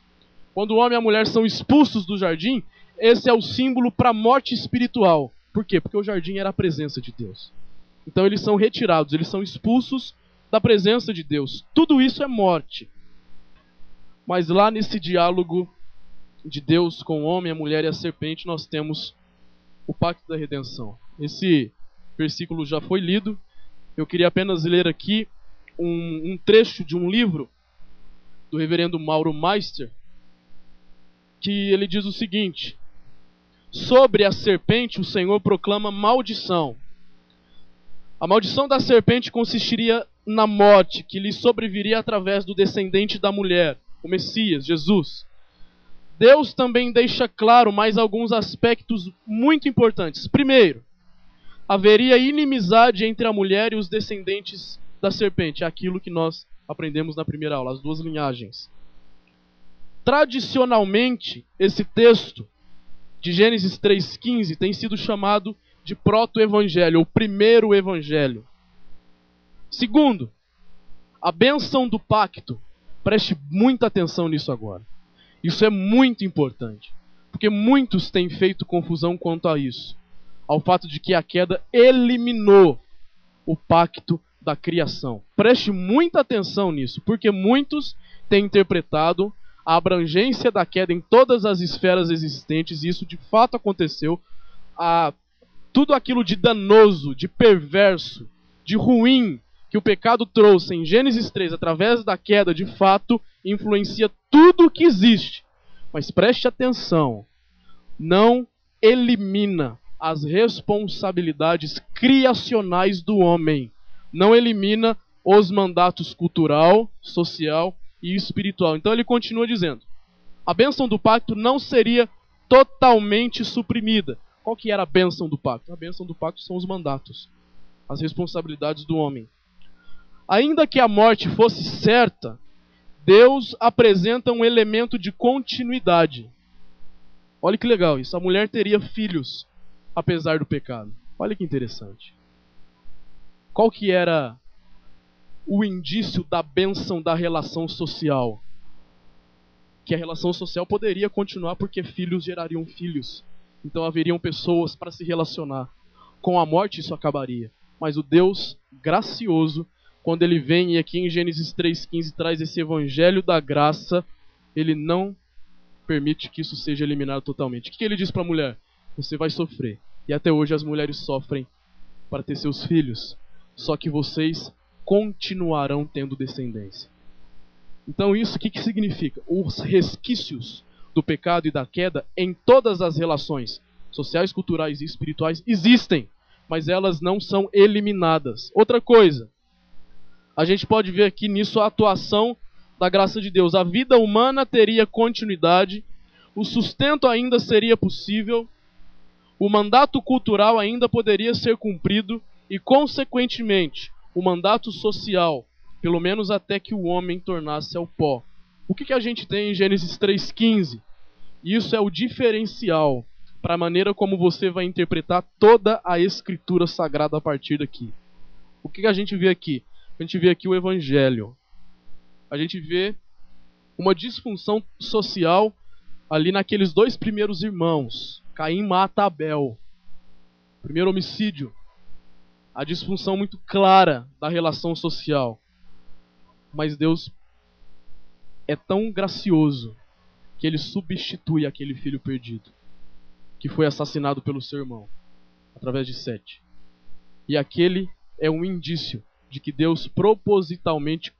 Quando o homem e a mulher são expulsos do jardim, esse é o símbolo para a morte espiritual. Por quê? Porque o jardim era a presença de Deus. Então eles são retirados, eles são expulsos da presença de Deus. Tudo isso é morte. Mas lá nesse diálogo de Deus com o homem, a mulher e a serpente, nós temos o pacto da redenção. Esse versículo já foi lido. Eu queria apenas ler aqui um trecho de um livro do reverendo Mauro Meister, que ele diz o seguinte: sobre a serpente o Senhor proclama maldição. A maldição da serpente consistiria na morte que lhe sobreviria através do descendente da mulher, o Messias, Jesus. Deus também deixa claro mais alguns aspectos muito importantes. Primeiro, haveria inimizade entre a mulher e os descendentes da serpente, aquilo que nós aprendemos na primeira aula, as duas linhagens. Tradicionalmente, esse texto de Gênesis 3,15 tem sido chamado de proto-evangelho, ou primeiro evangelho. Segundo, a bênção do pacto. Preste muita atenção nisso agora. Isso é muito importante, porque muitos têm feito confusão quanto a isso, ao fato de que a queda eliminou o pacto da criação. Preste muita atenção nisso, porque muitos têm interpretado a abrangência da queda em todas as esferas existentes, e isso de fato aconteceu. Tudo aquilo de danoso, de perverso, de ruim que o pecado trouxe em Gênesis 3 através da queda, de fato influencia tudo o que existe. Mas preste atenção, não elimina as responsabilidades criacionais do homem. Não elimina os mandatos cultural, social e espiritual. Então ele continua dizendo: a bênção do pacto não seria totalmente suprimida. Qual que era a bênção do pacto? A bênção do pacto são os mandatos, as responsabilidades do homem. Ainda que a morte fosse certa, Deus apresenta um elemento de continuidade. Olha que legal isso. A mulher teria filhos, apesar do pecado. Olha que interessante. Qual que era o indício da bênção da relação social? Que a relação social poderia continuar porque filhos gerariam filhos. Então haveriam pessoas para se relacionar. Com a morte isso acabaria. Mas o Deus gracioso, quando ele vem e aqui em Gênesis 3,15 traz esse evangelho da graça, ele não permite que isso seja eliminado totalmente. O que ele diz para a mulher? Você vai sofrer. E até hoje as mulheres sofrem para ter seus filhos. Só que vocês continuarão tendo descendência. Então isso o que significa? Os resquícios do pecado e da queda em todas as relações sociais, culturais e espirituais existem, mas elas não são eliminadas. Outra coisa, a gente pode ver aqui nisso a atuação da graça de Deus. A vida humana teria continuidade, o sustento ainda seria possível, o mandato cultural ainda poderia ser cumprido e, consequentemente, o mandato social, pelo menos até que o homem tornasse ao pó. O que a gente tem em Gênesis 3,15? Isso é o diferencial para a maneira como você vai interpretar toda a Escritura Sagrada a partir daqui. O que a gente vê aqui? A gente vê aqui o Evangelho. A gente vê uma disfunção social ali naqueles dois primeiros irmãos. Caim mata Abel. Primeiro homicídio. A disfunção muito clara da relação social. Mas Deus é tão gracioso que ele substitui aquele filho perdido, que foi assassinado pelo seu irmão, através de Sete. E aquele é um indício de que Deus propositalmente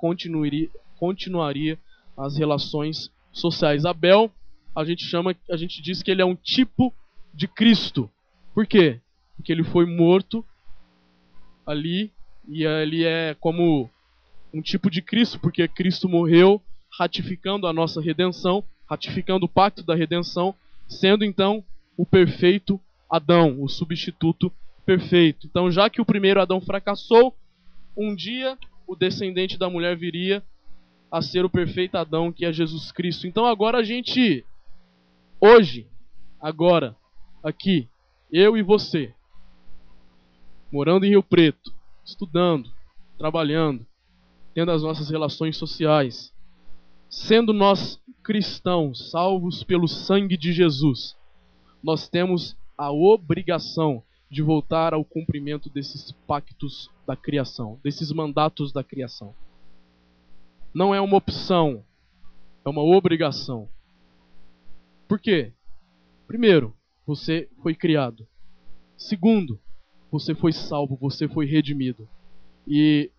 continuaria as relações sociais. Abel, a gente diz que ele é um tipo de Cristo. Por quê? Porque ele foi morto ali, e ele é como um tipo de Cristo, porque Cristo morreu ratificando a nossa redenção, ratificando o pacto da redenção, sendo então o perfeito Adão, o substituto perfeito. Então, já que o primeiro Adão fracassou, um dia o descendente da mulher viria a ser o perfeito Adão, que é Jesus Cristo. Então agora a gente, hoje, agora, aqui, eu e você, morando em Rio Preto, estudando, trabalhando, tendo as nossas relações sociais, sendo nós cristãos, salvos pelo sangue de Jesus, nós temos a obrigação de voltar ao cumprimento desses pactos da criação, desses mandatos da criação. Não é uma opção, é uma obrigação. Por quê? Primeiro, você foi criado. Segundo, você foi salvo, você foi redimido. E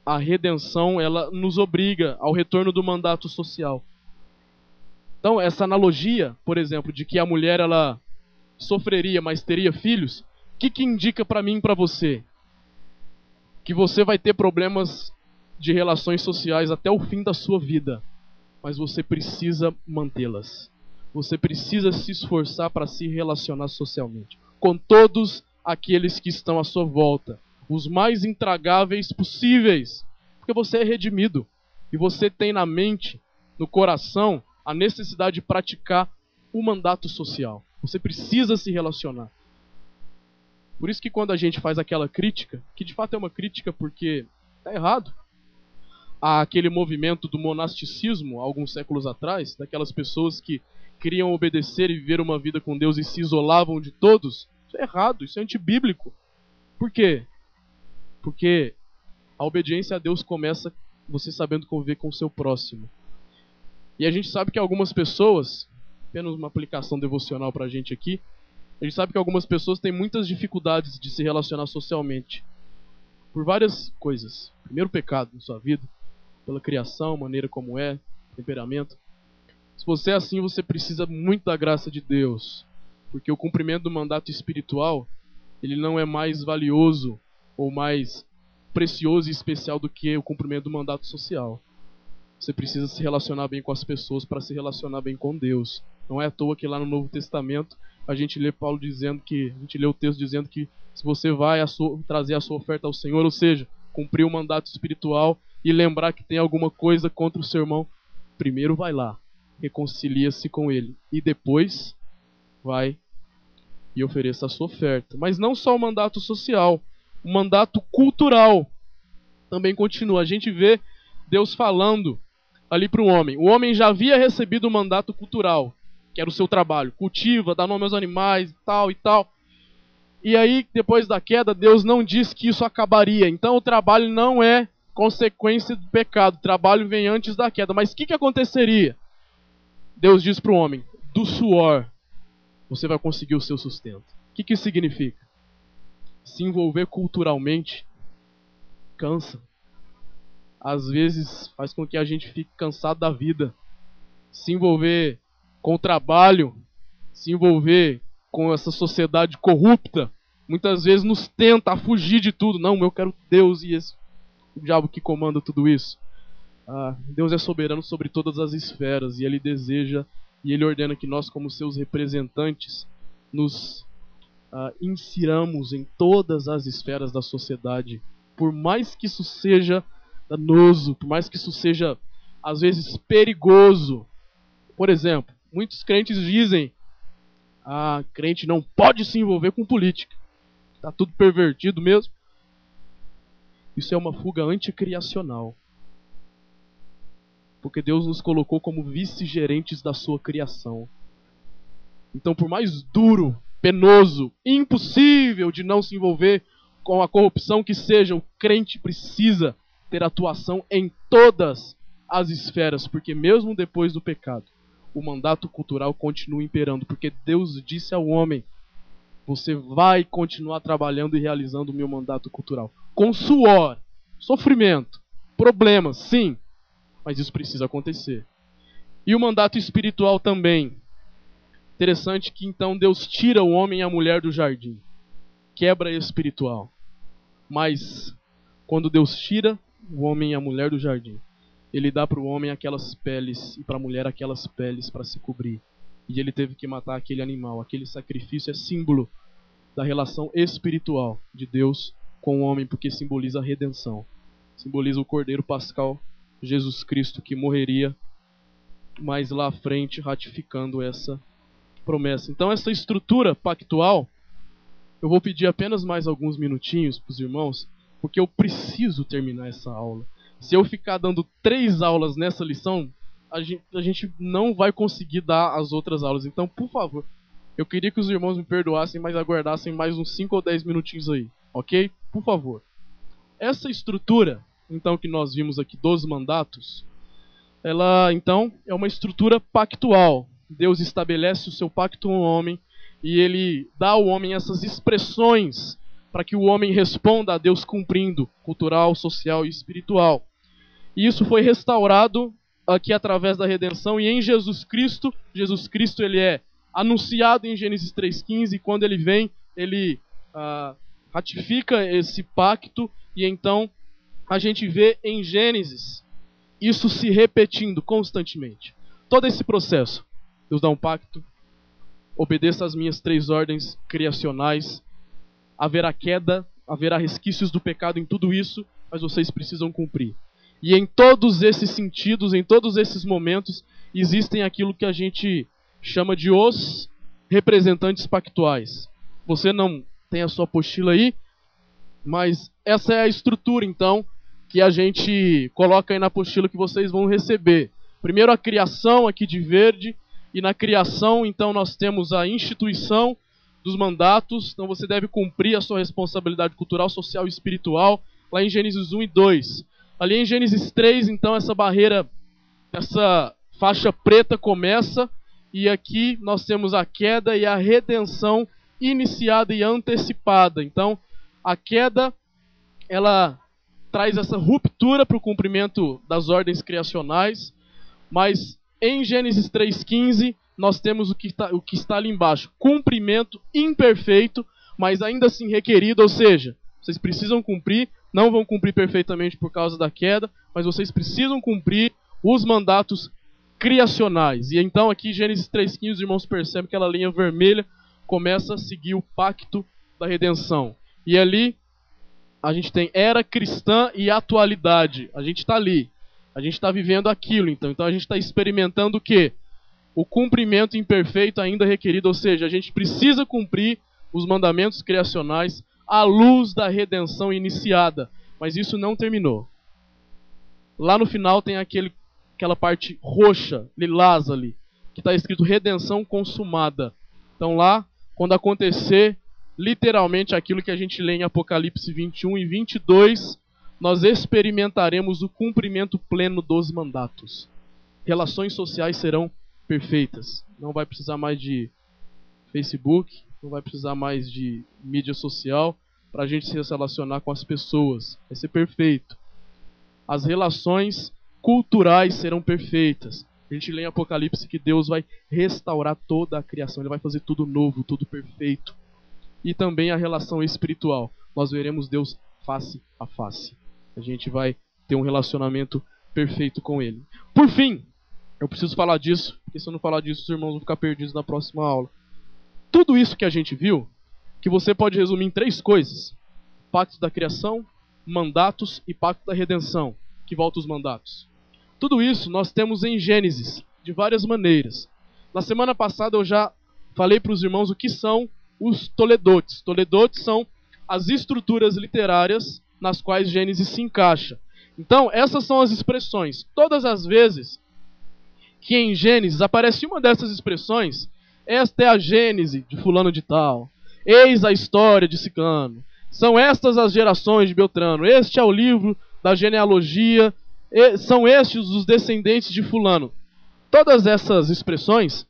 a redenção, ela nos obriga ao retorno do mandato social. Então, essa analogia, por exemplo, de que a mulher ela sofreria, mas teria filhos, o que indica para mim e para você? Que você vai ter problemas de relações sociais até o fim da sua vida, mas você precisa mantê-las. Você precisa se esforçar para se relacionar socialmente com todos aqueles que estão à sua volta, os mais intragáveis possíveis, porque você é redimido e você tem na mente, no coração, a necessidade de praticar o mandato social. Você precisa se relacionar. Por isso que quando a gente faz aquela crítica, que de fato é uma crítica porque está errado, àquele movimento do monasticismo, alguns séculos atrás, daquelas pessoas que queriam obedecer e viver uma vida com Deus e se isolavam de todos, isso é errado, isso é antibíblico. Por quê? Porque a obediência a Deus começa você sabendo conviver com o seu próximo. E a gente sabe que algumas pessoas, apenas uma aplicação devocional para a gente aqui, a gente sabe que algumas pessoas têm muitas dificuldades de se relacionar socialmente. Por várias coisas. Primeiro, pecado na sua vida. Pela criação, maneira como é, temperamento. Se você é assim, você precisa muito da graça de Deus. Porque o cumprimento do mandato espiritual, ele não é mais valioso ou mais precioso e especial do que o cumprimento do mandato social. Você precisa se relacionar bem com as pessoas para se relacionar bem com Deus. Não é à toa que lá no Novo Testamento a gente lê Paulo dizendo que, a gente lê o texto dizendo que se você vai trazer a sua oferta ao Senhor, ou seja, cumprir o mandato espiritual e lembrar que tem alguma coisa contra o seu irmão, primeiro vai lá, reconcilia-se com ele e depois vai e ofereça a sua oferta. Mas não só o mandato social, o mandato cultural também continua. A gente vê Deus falando ali para o homem. O homem já havia recebido o mandato cultural, que era o seu trabalho. Cultiva, dá nome aos animais, tal e tal. E aí, depois da queda, Deus não diz que isso acabaria. Então o trabalho não é consequência do pecado. O trabalho vem antes da queda. Mas o que aconteceria? Deus diz para o homem, do suor você vai conseguir o seu sustento. O que isso significa? Se envolver culturalmente cansa. Às vezes faz com que a gente fique cansado da vida. Se envolver com o trabalho, se envolver com essa sociedade corrupta, muitas vezes nos tenta a fugir de tudo. Não, eu quero Deus e esse o diabo que comanda tudo isso. Deus é soberano sobre todas as esferas e Ele deseja e Ele ordena que nós, como seus representantes, nos insiramos em todas as esferas da sociedade. Por mais que isso seja danoso, por mais que isso seja, às vezes, perigoso. Por exemplo, muitos crentes dizem: crente não pode se envolver com política. Está tudo pervertido mesmo. Isso é uma fuga anticriacional. Porque Deus nos colocou como vice-gerentes da sua criação. Então, por mais duro, penoso, impossível de não se envolver com a corrupção que seja, o crente precisa ter atuação em todas as esferas, porque mesmo depois do pecado, o mandato cultural continua imperando, porque Deus disse ao homem: você vai continuar trabalhando e realizando o meu mandato cultural. com suor, sofrimento, problemas, sim, mas isso precisa acontecer. E o mandato espiritual também. Interessante que então Deus tira o homem e a mulher do jardim. Quebra espiritual. Mas quando Deus tira o homem e a mulher do jardim, Ele dá para o homem aquelas peles e para a mulher aquelas peles para se cobrir. E ele teve que matar aquele animal. Aquele sacrifício é símbolo da relação espiritual de Deus com o homem, porque simboliza a redenção. Simboliza o Cordeiro Pascal, Jesus Cristo, que morreria mais lá à frente, ratificando essa promessa. Então essa estrutura pactual, eu vou pedir apenas mais alguns minutinhos para os irmãos, porque eu preciso terminar essa aula. Se eu ficar dando 3 aulas nessa lição, a gente não vai conseguir dar as outras aulas. Então, por favor, eu queria que os irmãos me perdoassem, mas aguardassem mais uns 5 ou 10 minutinhos aí, ok? Por favor. Essa estrutura, então, que nós vimos aqui dos mandatos, ela, então, é uma estrutura pactual. Deus estabelece o seu pacto com o homem e Ele dá ao homem essas expressões para que o homem responda a Deus cumprindo, cultural, social e espiritual. E isso foi restaurado aqui através da redenção e em Jesus Cristo. Jesus Cristo, ele é anunciado em Gênesis 3,15 e quando ele vem, ele ratifica esse pacto e então a gente vê em Gênesis isso se repetindo constantemente. Todo esse processo. Deus dá um pacto, obedeça às minhas 3 ordens criacionais, haverá queda, haverá resquícios do pecado em tudo isso, mas vocês precisam cumprir. E em todos esses sentidos, em todos esses momentos, existem aquilo que a gente chama de os representantes pactuais. Você não tem a sua apostila aí, mas essa é a estrutura, então, que a gente coloca aí na apostila que vocês vão receber. Primeiro a criação aqui de verde, e na criação, então, nós temos a instituição dos mandatos. Então você deve cumprir a sua responsabilidade cultural, social e espiritual, lá em Gênesis 1 e 2. Ali em Gênesis 3, então, essa barreira, essa faixa preta começa, e aqui nós temos a queda e a redenção iniciada e antecipada. Então, a queda, ela traz essa ruptura para o cumprimento das ordens criacionais, mas em Gênesis 3,15, nós temos o que está ali embaixo. Cumprimento imperfeito, mas ainda assim requerido, ou seja, vocês precisam cumprir, não vão cumprir perfeitamente por causa da queda, mas vocês precisam cumprir os mandatos criacionais. E então aqui, Gênesis 3,15, os irmãos percebem que aquela linha vermelha começa a seguir o pacto da redenção. E ali, a gente tem era cristã e atualidade. A gente está ali. A gente está vivendo aquilo, então. Então a gente está experimentando o quê? O cumprimento imperfeito ainda requerido, ou seja, a gente precisa cumprir os mandamentos criacionais à luz da redenção iniciada. Mas isso não terminou. Lá no final tem aquela parte roxa, lilás ali, que está escrito redenção consumada. Então lá, quando acontecer literalmente aquilo que a gente lê em Apocalipse 21 e 22, nós experimentaremos o cumprimento pleno dos mandatos. Relações sociais serão perfeitas. Não vai precisar mais de Facebook, não vai precisar mais de mídia social para a gente se relacionar com as pessoas. Vai ser perfeito. As relações culturais serão perfeitas. A gente lê em Apocalipse que Deus vai restaurar toda a criação. Ele vai fazer tudo novo, tudo perfeito. E também a relação espiritual. Nós veremos Deus face a face. A gente vai ter um relacionamento perfeito com Ele. Por fim, eu preciso falar disso, porque se eu não falar disso, os irmãos vão ficar perdidos na próxima aula. Tudo isso que a gente viu, que você pode resumir em 3 coisas. Pacto da criação, mandatos e pacto da redenção, que volta os mandatos. Tudo isso nós temos em Gênesis, de várias maneiras. Na semana passada eu já falei para os irmãos o que são os toledotes. Toledotes são as estruturas literárias nas quais Gênesis se encaixa. Então, essas são as expressões. Todas as vezes que em Gênesis aparece uma dessas expressões, esta é a Gênese de fulano de tal, eis a história de Ciclano, são estas as gerações de Beltrano, este é o livro da genealogia, são estes os descendentes de fulano. Todas essas expressões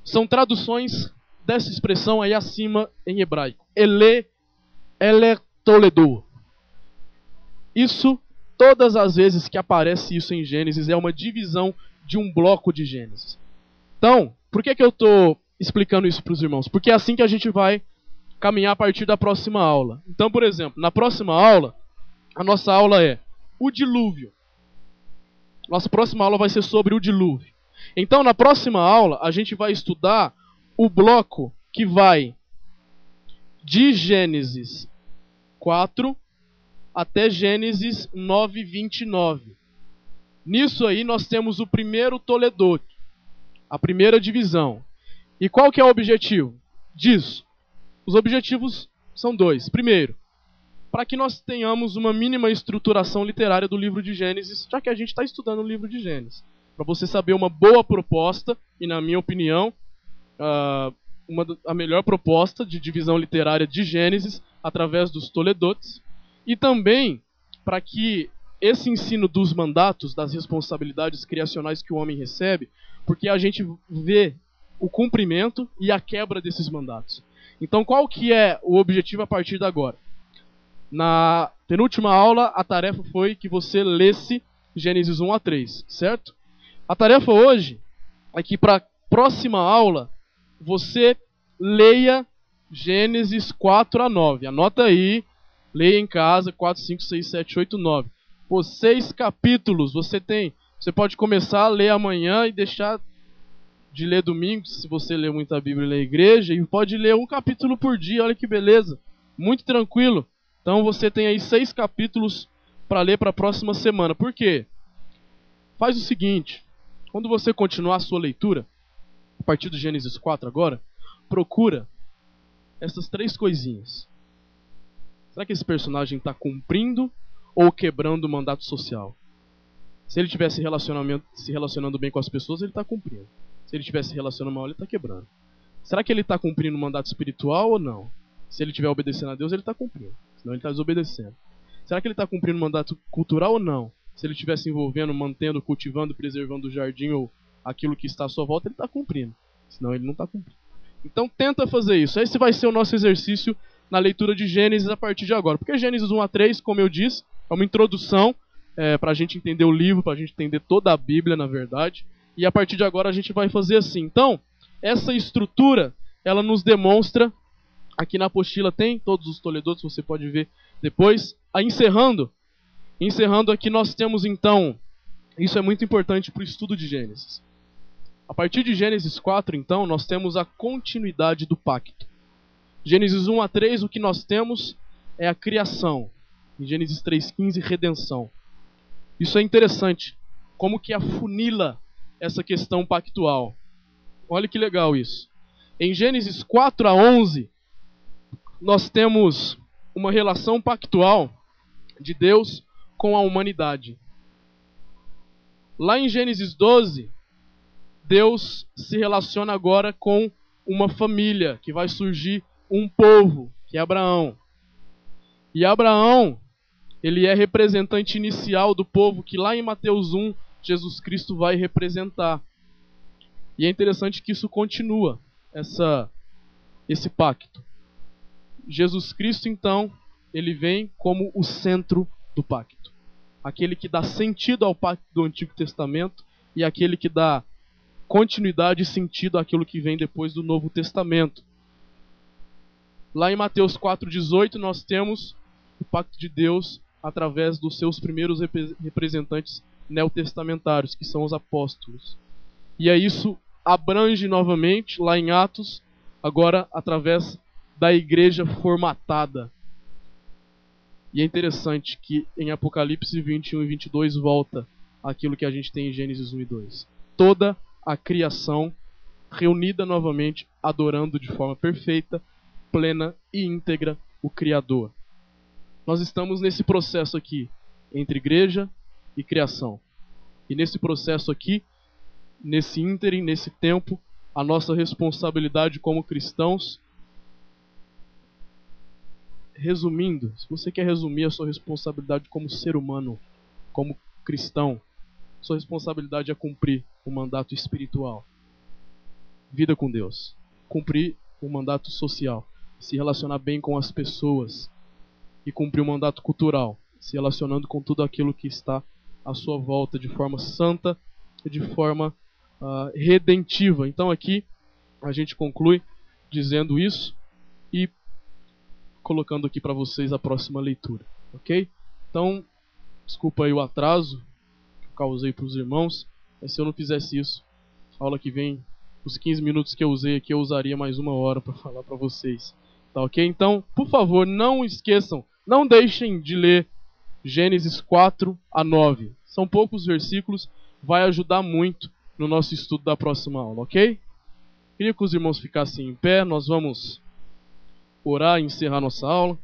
são traduções dessa expressão aí acima em hebraico. Ele Toledo. Isso, todas as vezes que aparece isso em Gênesis, é uma divisão de um bloco de Gênesis. Então, por que eu estou explicando isso para os irmãos? Porque é assim que a gente vai caminhar a partir da próxima aula. Então, por exemplo, na próxima aula, a nossa aula é o dilúvio. Nossa próxima aula vai ser sobre o dilúvio. Então, na próxima aula, a gente vai estudar o bloco que vai de Gênesis 4 até Gênesis 9:29. Nisso aí nós temos o primeiro Toledote, a primeira divisão. E qual que é o objetivo disso? Os objetivos são dois. Primeiro, para que nós tenhamos uma mínima estruturação literária do livro de Gênesis, já que a gente está estudando o livro de Gênesis. Para você saber uma boa proposta, e na minha opinião, a melhor proposta de divisão literária de Gênesis, através dos Toledotes. E também para que esse ensino dos mandatos, das responsabilidades criacionais que o homem recebe, porque a gente vê o cumprimento e a quebra desses mandatos. Então, qual que é o objetivo a partir de agora? Na penúltima aula, a tarefa foi que você lesse Gênesis 1 a 3, certo? A tarefa hoje é que para a próxima aula, você leia Gênesis 4 a 9. Anota aí, leia em casa, 4, 5, 6, 7, 8, 9. Pô, 6 capítulos você tem. Você pode começar a ler amanhã e deixar de ler domingo, se você lê muita Bíblia na igreja, e pode ler um capítulo por dia, olha que beleza. Muito tranquilo. Então você tem aí 6 capítulos para ler para a próxima semana. Por quê? Faz o seguinte, quando você continuar a sua leitura, a partir do Gênesis 4 agora, procura essas 3 coisinhas. Será que esse personagem está cumprindo ou quebrando o mandato social? Se ele estiver se relacionando bem com as pessoas, ele está cumprindo. Se ele estiver se relacionando mal, ele está quebrando. Será que ele está cumprindo o mandato espiritual ou não? Se ele estiver obedecendo a Deus, ele está cumprindo. Senão ele está desobedecendo. Será que ele está cumprindo o mandato cultural ou não? Se ele estiver se envolvendo, mantendo, cultivando, preservando o jardim ou aquilo que está à sua volta, ele está cumprindo. Senão ele não está cumprindo. Então tenta fazer isso. Esse vai ser o nosso exercício na leitura de Gênesis a partir de agora. Porque Gênesis 1 a 3, como eu disse, é uma introdução para a gente entender o livro, para a gente entender toda a Bíblia, na verdade. E a partir de agora a gente vai fazer assim. Então, essa estrutura, ela nos demonstra, aqui na apostila tem todos os Toledotes, você pode ver depois. Encerrando aqui nós temos então, isso é muito importante para o estudo de Gênesis. A partir de Gênesis 4, então, nós temos a continuidade do pacto. Gênesis 1 a 3, o que nós temos é a criação. Em Gênesis 3:15, redenção. Isso é interessante, como que afunila essa questão pactual. Olha que legal isso. Em Gênesis 4 a 11, nós temos uma relação pactual de Deus com a humanidade. Lá em Gênesis 12, Deus se relaciona agora com uma família, que vai surgir um povo, que é Abraão. E Abraão, ele é representante inicial do povo que lá em Mateus 1, Jesus Cristo vai representar. E é interessante que isso continua, esse pacto. Jesus Cristo, então, ele vem como o centro do pacto. Aquele que dá sentido ao pacto do Antigo Testamento e aquele que dá continuidade e sentido àquilo que vem depois do Novo Testamento. Lá em Mateus 4,18 nós temos o pacto de Deus através dos seus primeiros representantes neotestamentários, que são os apóstolos. E aí isso abrange novamente, lá em Atos, agora através da igreja formatada. E é interessante que em Apocalipse 21 e 22 volta aquilo que a gente tem em Gênesis 1 e 2. Toda a criação reunida novamente, adorando de forma perfeita, plena e íntegra o Criador. Nós estamos nesse processo aqui, entre igreja e criação. E nesse processo aqui, nesse ínterim, nesse tempo, a nossa responsabilidade como cristãos, resumindo, se você quer resumir a sua responsabilidade como ser humano, como cristão, sua responsabilidade é cumprir o mandato espiritual. Vida com Deus. Cumprir o mandato social. Se relacionar bem com as pessoas. E cumprir o mandato cultural. se relacionando com tudo aquilo que está à sua volta de forma santa e de forma redentiva. Então aqui a gente conclui dizendo isso e colocando aqui para vocês a próxima leitura, ok? Então, desculpa aí o atraso que eu causei para os irmãos, mas se eu não fizesse isso, a aula que vem, os 15 minutos que eu usei aqui, eu usaria mais 1 hora para falar para vocês, tá ok? Então, por favor, não esqueçam, não deixem de ler Gênesis 4 a 9. São poucos versículos, vai ajudar muito no nosso estudo da próxima aula, ok? Queria que os irmãos ficassem em pé, nós vamos orar e encerrar nossa aula.